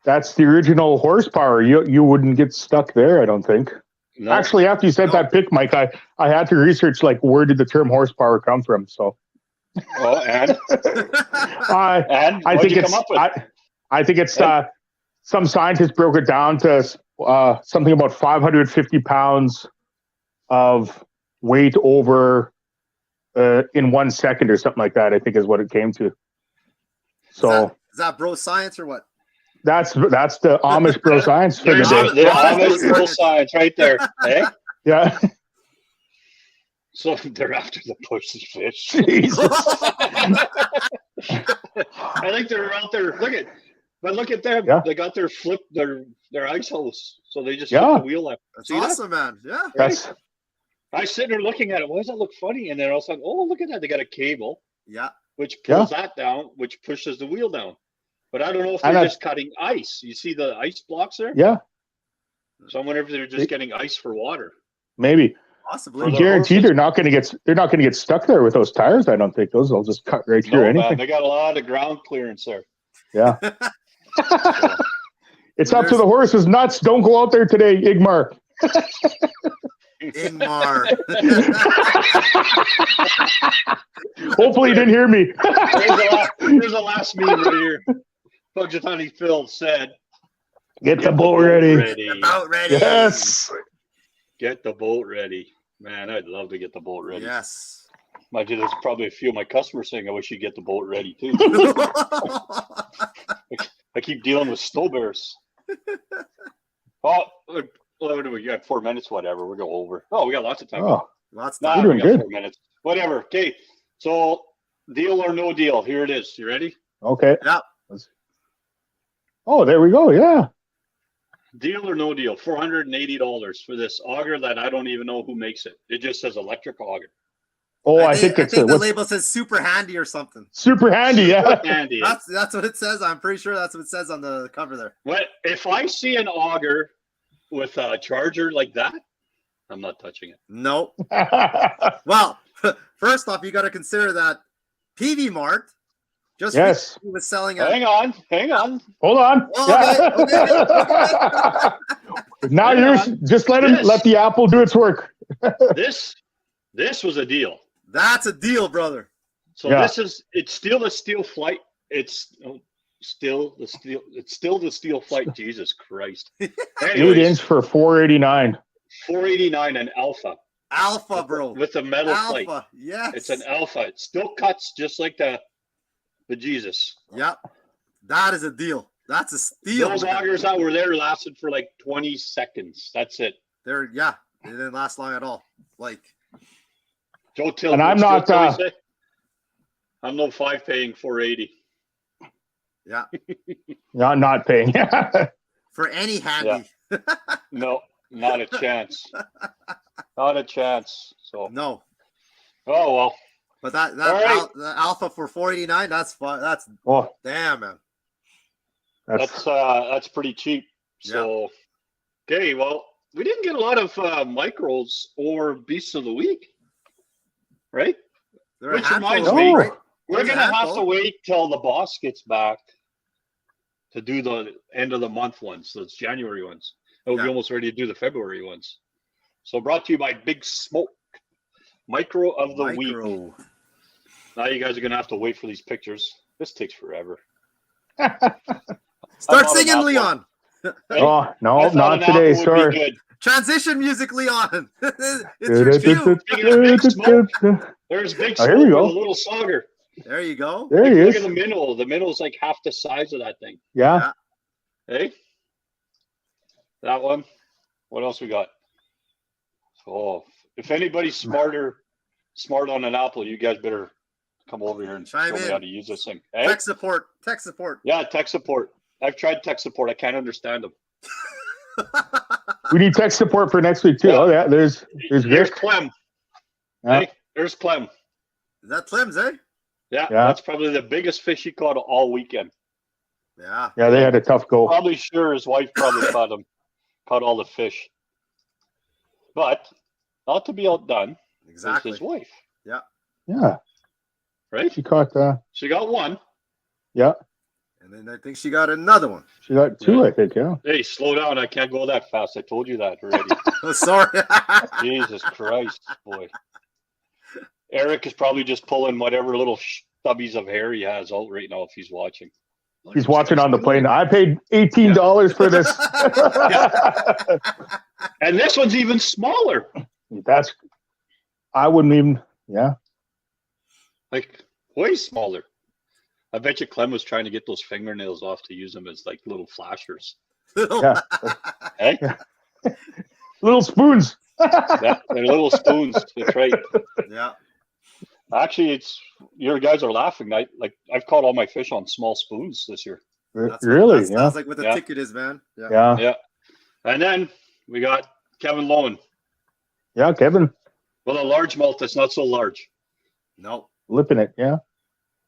[SPEAKER 3] That's the original horsepower. You wouldn't get stuck there, I don't think.
[SPEAKER 1] No.
[SPEAKER 3] Actually, after you sent that pic, Mike, I had to research like where did the term horsepower come from. So,
[SPEAKER 1] and
[SPEAKER 3] I think it's some scientists broke it down to something about 550 pounds of weight over in 1 second or something like that. I think is what it came to. So
[SPEAKER 2] is that bro science or what?
[SPEAKER 3] That's the Amish bro science.
[SPEAKER 1] The Amish bro science right there. Eh?
[SPEAKER 3] Yeah.
[SPEAKER 1] So they're after the pussy fish.
[SPEAKER 3] Jesus.
[SPEAKER 1] I think they're out there. Look at them.
[SPEAKER 3] Yeah.
[SPEAKER 1] They got their ice hose, so they just
[SPEAKER 3] Yeah.
[SPEAKER 1] flip the wheel up.
[SPEAKER 2] That's
[SPEAKER 1] See that?
[SPEAKER 2] awesome, man. Yeah.
[SPEAKER 3] That's
[SPEAKER 1] I was sitting there looking at it. Why does that look funny? And then all of a sudden, oh, look at that. They got a cable
[SPEAKER 2] Yeah.
[SPEAKER 1] which pulls that down, which pushes the wheel down. But I don't know if they're just cutting ice. You see the ice blocks there?
[SPEAKER 3] yeah,
[SPEAKER 1] So I wonder if they're just getting ice for water.
[SPEAKER 3] maybe.
[SPEAKER 2] Possibly.
[SPEAKER 3] I guarantee they're not going to get stuck there with those tires. I don't think those will just cut right through anything.
[SPEAKER 1] Man, they got a lot of ground clearance there.
[SPEAKER 3] Yeah. It's up to the horses nuts. Don't go out there today, Igmar.
[SPEAKER 2] Ingmar.
[SPEAKER 3] Hopefully you didn't hear me.
[SPEAKER 1] Here's the last meme right here. Punxsutawney Phil said,
[SPEAKER 3] Get the boat ready.
[SPEAKER 2] About ready.
[SPEAKER 3] Yes.
[SPEAKER 1] Get the boat ready. Man, I'd love to get the boat ready.
[SPEAKER 2] Yes.
[SPEAKER 1] Imagine there's probably a few of my customers saying, I wish you'd get the boat ready too. I keep dealing with snow bears. Oh, what do we got? 4 minutes, whatever. We'll go over. Oh, we got lots of time.
[SPEAKER 3] Oh,
[SPEAKER 2] Lots of
[SPEAKER 1] Nah,
[SPEAKER 2] time.
[SPEAKER 3] You're
[SPEAKER 1] we
[SPEAKER 3] doing
[SPEAKER 1] got
[SPEAKER 3] good.
[SPEAKER 1] 4 minutes. Whatever. Okay. So, deal or no deal. Here it is. You ready?
[SPEAKER 3] okay.
[SPEAKER 2] Yeah.
[SPEAKER 3] Oh, there we go. Yeah.
[SPEAKER 1] Deal or no deal. $480 for this auger that I don't even know who makes it. It just says electric auger.
[SPEAKER 3] Oh, I think it's
[SPEAKER 2] the
[SPEAKER 3] what's
[SPEAKER 2] label says super handy or something.
[SPEAKER 3] super handy. Yeah.
[SPEAKER 1] Handy.
[SPEAKER 2] That's what it says. I'm pretty sure that's what it says on the cover there.
[SPEAKER 1] What if I see an auger with a charger like that? I'm not touching it.
[SPEAKER 2] Nope. Well, first off, you got to consider that PV Mart just
[SPEAKER 3] Yes.
[SPEAKER 2] recently was selling a
[SPEAKER 1] Hang on.
[SPEAKER 3] Hold on.
[SPEAKER 2] Oh,
[SPEAKER 3] Yeah. Now
[SPEAKER 1] Hang
[SPEAKER 3] you're
[SPEAKER 1] on.
[SPEAKER 3] just let
[SPEAKER 1] Yes.
[SPEAKER 3] the apple do its work.
[SPEAKER 1] This was a deal.
[SPEAKER 2] That's a deal, brother.
[SPEAKER 1] So
[SPEAKER 3] Yeah.
[SPEAKER 1] it's still a steel flight. It's still the steel flight. Jesus Christ.
[SPEAKER 3] 8-inch for $489.
[SPEAKER 1] $489 an alpha
[SPEAKER 2] Alpha, bro.
[SPEAKER 1] with a metal plate.
[SPEAKER 2] Alpha. Yes.
[SPEAKER 1] It's an alpha. It still cuts just like the Jesus.
[SPEAKER 2] Yep. That is a deal. That's a steal.
[SPEAKER 1] Those
[SPEAKER 2] man.
[SPEAKER 1] augers that were there lasted for like 20 seconds. That's it.
[SPEAKER 2] They didn't last long at all. Like,
[SPEAKER 1] Joe Till.
[SPEAKER 3] And I'm
[SPEAKER 1] what's
[SPEAKER 3] not,
[SPEAKER 1] Joe Till say? I'm no 5 paying 480.
[SPEAKER 2] yeah,
[SPEAKER 3] Not paying.
[SPEAKER 2] for any handy.
[SPEAKER 1] No, not a chance. Not a chance. So,
[SPEAKER 2] No.
[SPEAKER 1] oh well.
[SPEAKER 2] But that
[SPEAKER 1] All right.
[SPEAKER 2] the Alpha for 489, that's fun. That's
[SPEAKER 3] Oh,
[SPEAKER 2] damn, man.
[SPEAKER 1] That's pretty cheap. So, okay, well, we didn't get a lot of micros or beasts of the week, right?
[SPEAKER 2] They're a
[SPEAKER 1] Which
[SPEAKER 2] handful,
[SPEAKER 1] reminds
[SPEAKER 3] me-
[SPEAKER 2] right?
[SPEAKER 1] We're
[SPEAKER 2] There's a
[SPEAKER 1] gonna have
[SPEAKER 2] handful.
[SPEAKER 1] to wait till the boss gets back to do the end of the month ones, those January ones. We'll be
[SPEAKER 2] Yeah.
[SPEAKER 1] almost ready to do the February ones. So brought to you by Big Smoke, Micro of the Week.
[SPEAKER 2] Micro.
[SPEAKER 1] Now you guys are gonna have to wait for these pictures. This takes forever.
[SPEAKER 2] Start
[SPEAKER 1] not
[SPEAKER 2] singing,
[SPEAKER 1] an
[SPEAKER 2] Leon.
[SPEAKER 1] Right?
[SPEAKER 3] oh no,
[SPEAKER 1] I thought
[SPEAKER 3] not
[SPEAKER 1] an
[SPEAKER 3] today.
[SPEAKER 1] apple would be
[SPEAKER 3] Sorry.
[SPEAKER 1] good.
[SPEAKER 2] Transition music, Leon. It's your cue.
[SPEAKER 1] Speaking of Big Smoke, there's Big
[SPEAKER 3] Oh,
[SPEAKER 1] Smoke
[SPEAKER 3] here
[SPEAKER 1] with
[SPEAKER 3] we
[SPEAKER 1] a
[SPEAKER 3] go.
[SPEAKER 1] little sauger.
[SPEAKER 2] There you go.
[SPEAKER 3] There he
[SPEAKER 1] Look at
[SPEAKER 3] is.
[SPEAKER 1] the minnow. The minnow's like half the size of that thing.
[SPEAKER 3] Yeah.
[SPEAKER 1] Hey, that one. What else we got? Oh, if anybody's smart on an apple, you guys better come over here and
[SPEAKER 2] Chime
[SPEAKER 1] show me
[SPEAKER 2] in.
[SPEAKER 1] how to use this thing. Hey?
[SPEAKER 2] Tech support. Tech support.
[SPEAKER 1] Yeah, tech support. I've tried tech support. I can't understand them.
[SPEAKER 3] We need tech support for next week too.
[SPEAKER 1] Yeah.
[SPEAKER 3] Oh yeah, there's
[SPEAKER 1] There's
[SPEAKER 3] Vic.
[SPEAKER 1] Clem.
[SPEAKER 3] Yeah.
[SPEAKER 1] Hey, there's Clem.
[SPEAKER 2] Is that Clem's, eh?
[SPEAKER 1] Yeah,
[SPEAKER 3] Yeah.
[SPEAKER 1] that's probably the biggest fish he caught all weekend.
[SPEAKER 2] Yeah.
[SPEAKER 3] Yeah, they had a tough go.
[SPEAKER 1] Probably sure his wife probably caught all the fish. But not to be outdone is
[SPEAKER 2] Exactly.
[SPEAKER 1] his wife,
[SPEAKER 3] Yeah,
[SPEAKER 1] right?
[SPEAKER 3] she caught.
[SPEAKER 1] She got one.
[SPEAKER 3] Yeah,
[SPEAKER 2] And then I think she got another one.
[SPEAKER 3] she got 2,
[SPEAKER 1] Yeah.
[SPEAKER 3] I think. Yeah.
[SPEAKER 1] Hey, slow down. I can't go that fast. I told you that already.
[SPEAKER 2] Oh, sorry.
[SPEAKER 1] Jesus Christ, boy. Eric is probably just pulling whatever little stubbies of hair he has out right now if he's watching.
[SPEAKER 3] He's watching on the plane. I paid $18 for this.
[SPEAKER 1] And this one's even smaller.
[SPEAKER 3] That's. I wouldn't even. Yeah.
[SPEAKER 1] Like, way smaller. I bet you Clem was trying to get those fingernails off to use them as like little flashers.
[SPEAKER 3] Yeah.
[SPEAKER 1] Hey?
[SPEAKER 3] Little spoons.
[SPEAKER 1] Yeah, they're little spoons. That's right.
[SPEAKER 2] Yeah.
[SPEAKER 1] Actually, it's your guys are laughing. I've caught all my fish on small spoons this year.
[SPEAKER 3] Really?
[SPEAKER 2] That
[SPEAKER 3] Yeah.
[SPEAKER 2] sounds like what the
[SPEAKER 1] Yeah.
[SPEAKER 2] ticket is, man. Yeah.
[SPEAKER 3] Yeah.
[SPEAKER 1] Yeah. And then we got Kevin Lowen.
[SPEAKER 3] Yeah, Kevin.
[SPEAKER 1] Well, a largemouth that's not so large.
[SPEAKER 2] No.
[SPEAKER 3] Lipping it. Yeah.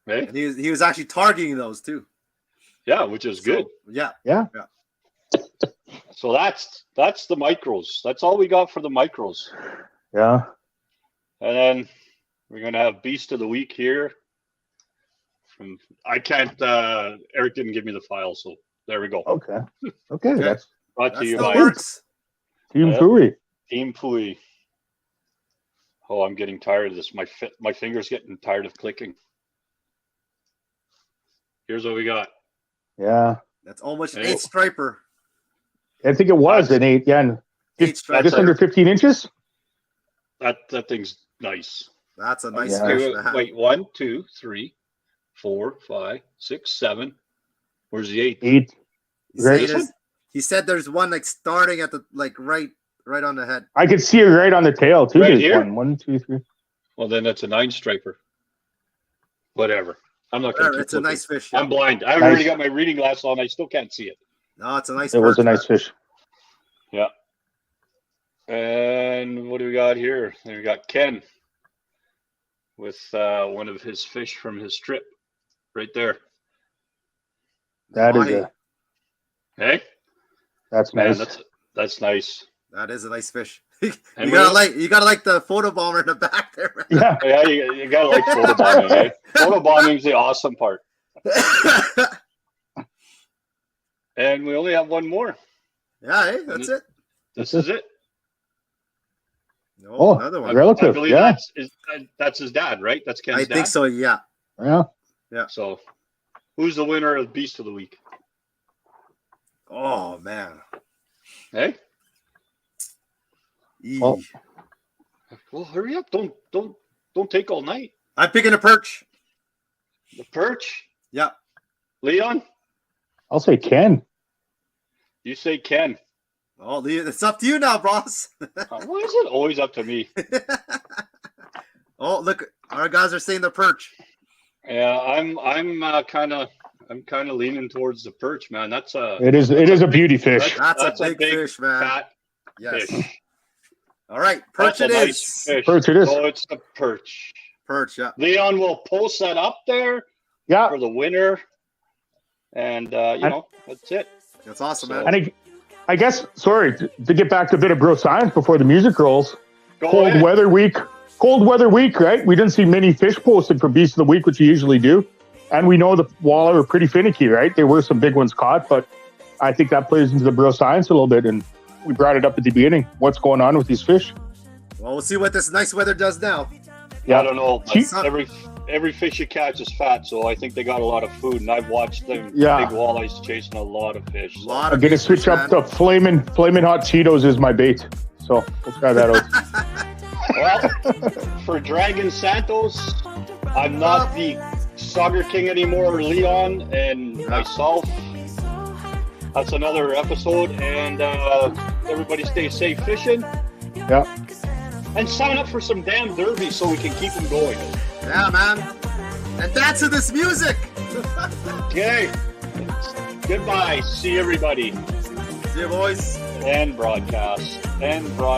[SPEAKER 1] Hey?
[SPEAKER 2] And he was actually targeting those too.
[SPEAKER 1] Yeah, which is good.
[SPEAKER 2] Yeah.
[SPEAKER 3] Yeah.
[SPEAKER 1] So that's the micros. That's all we got for the micros.
[SPEAKER 3] Yeah.
[SPEAKER 1] And then we're gonna have Beast of the Week here. Eric didn't give me the file, so there we go.
[SPEAKER 3] Okay. Okay. That's
[SPEAKER 1] Brought
[SPEAKER 2] That
[SPEAKER 1] to you
[SPEAKER 2] still
[SPEAKER 1] by
[SPEAKER 2] works.
[SPEAKER 3] Team
[SPEAKER 1] Yeah.
[SPEAKER 3] Fooey.
[SPEAKER 1] Team Pui. Oh, I'm getting tired of this. My finger's getting tired of clicking. Here's what we got.
[SPEAKER 3] Yeah.
[SPEAKER 2] That's almost an
[SPEAKER 1] Hey.
[SPEAKER 2] 8 striper.
[SPEAKER 3] I think it was
[SPEAKER 1] That's-
[SPEAKER 3] an 8. Yeah. and
[SPEAKER 2] 8 striper.
[SPEAKER 3] Just under 15 inches.
[SPEAKER 1] That thing's nice.
[SPEAKER 2] That's a nice
[SPEAKER 3] Yeah.
[SPEAKER 2] fish
[SPEAKER 1] Wait,
[SPEAKER 2] to have.
[SPEAKER 1] wait, 1, 2, 3, 4, 5, 6, 7. Where's the 8?
[SPEAKER 3] 8.
[SPEAKER 2] He said,
[SPEAKER 3] Right.
[SPEAKER 2] he said there's one like starting at the like right on the head.
[SPEAKER 3] I could see it right on the tail too.
[SPEAKER 1] Right
[SPEAKER 3] There's
[SPEAKER 1] here?
[SPEAKER 3] 1, 2, 3.
[SPEAKER 1] Well, then that's a 9 striper. Whatever. I'm not going to.
[SPEAKER 2] It's a nice fish. Yeah.
[SPEAKER 1] I'm blind. I
[SPEAKER 3] Nice.
[SPEAKER 1] already got my reading glasses on. I still can't see it.
[SPEAKER 2] No, it's a nice.
[SPEAKER 3] It was a
[SPEAKER 2] perch,
[SPEAKER 3] nice
[SPEAKER 2] man.
[SPEAKER 3] fish.
[SPEAKER 1] Yeah. And what do we got here? We got Ken with one of his fish from his trip right there.
[SPEAKER 3] That is
[SPEAKER 2] Walleye.
[SPEAKER 1] Hey,
[SPEAKER 3] that's
[SPEAKER 1] man,
[SPEAKER 3] nice.
[SPEAKER 1] that's nice.
[SPEAKER 2] That is a nice fish. you
[SPEAKER 1] And
[SPEAKER 2] gotta like the photo bomber in the back there. Man.
[SPEAKER 3] Yeah.
[SPEAKER 1] Yeah, you gotta like photobombing. Eh? Photobombing's the awesome part. And we only have one more.
[SPEAKER 2] Yeah, hey, that's it.
[SPEAKER 1] This is it.
[SPEAKER 2] No,
[SPEAKER 3] Oh,
[SPEAKER 2] another
[SPEAKER 3] a
[SPEAKER 2] one.
[SPEAKER 3] relative.
[SPEAKER 1] I believe
[SPEAKER 3] Yeah.
[SPEAKER 1] that's his dad, right? That's Ken's
[SPEAKER 2] I
[SPEAKER 1] dad.
[SPEAKER 2] think so. Yeah.
[SPEAKER 3] Yeah.
[SPEAKER 1] So, who's the winner of Beast of the Week?
[SPEAKER 2] Oh man.
[SPEAKER 1] Hey,
[SPEAKER 3] Well,
[SPEAKER 1] well, hurry up! Don't take all night.
[SPEAKER 2] I'm picking a perch.
[SPEAKER 1] The perch,
[SPEAKER 2] Yeah.
[SPEAKER 1] Leon.
[SPEAKER 3] I'll say Ken.
[SPEAKER 1] You say Ken.
[SPEAKER 2] Oh, it's up to you now, boss.
[SPEAKER 1] Why is it always up to me?
[SPEAKER 2] Oh, look, our guys are saying the perch.
[SPEAKER 1] Yeah, I'm kind of leaning towards the perch, man. That's a
[SPEAKER 3] It is a beauty fish.
[SPEAKER 2] That's a big fish, man.
[SPEAKER 1] fat
[SPEAKER 2] Yes.
[SPEAKER 1] fish.
[SPEAKER 2] All right, perch
[SPEAKER 1] That's
[SPEAKER 2] it
[SPEAKER 1] a
[SPEAKER 2] is.
[SPEAKER 1] nice fish.
[SPEAKER 3] Perch it is.
[SPEAKER 1] So it's the perch.
[SPEAKER 2] Perch, yeah.
[SPEAKER 1] Leon will post that up there
[SPEAKER 3] Yeah.
[SPEAKER 1] for the winner, and that's it.
[SPEAKER 2] That's awesome,
[SPEAKER 1] So-
[SPEAKER 2] man.
[SPEAKER 3] And I guess, sorry, to get back to a bit of bro science before the music rolls.
[SPEAKER 1] Go
[SPEAKER 3] Cold
[SPEAKER 1] ahead.
[SPEAKER 3] weather week, right? We didn't see many fish posted for Beast of the Week, which you usually do. And we know the walleye were pretty finicky, right? There were some big ones caught, but I think that plays into the bro science a little bit. And we brought it up at the beginning. What's going on with these fish?
[SPEAKER 2] Well, we'll see what this nice weather does now.
[SPEAKER 3] Yeah.
[SPEAKER 1] I don't know. But
[SPEAKER 3] Keep-
[SPEAKER 1] every fish you catch is fat, so I think they got a lot of food. And I've watched them
[SPEAKER 3] Yeah.
[SPEAKER 1] big walleyes chasing a lot of fish.
[SPEAKER 2] A
[SPEAKER 1] So.
[SPEAKER 2] lot
[SPEAKER 3] I'm
[SPEAKER 2] of
[SPEAKER 3] going to
[SPEAKER 2] big
[SPEAKER 3] switch
[SPEAKER 2] fish,
[SPEAKER 3] up
[SPEAKER 2] man.
[SPEAKER 3] the flaming hot Cheetos is my bait. So we'll try that out.
[SPEAKER 1] Well, for Dragon Santos, I'm not the Sauger King anymore. Leon and myself. That's another episode. And everybody stay safe fishing.
[SPEAKER 3] Yeah.
[SPEAKER 1] And sign up for some damn derbies so we can keep them going.
[SPEAKER 2] Yeah, man. And dance to this music.
[SPEAKER 1] Okay. Goodbye. See everybody.
[SPEAKER 2] See you, boys.
[SPEAKER 1] And broadcast. And broadcast.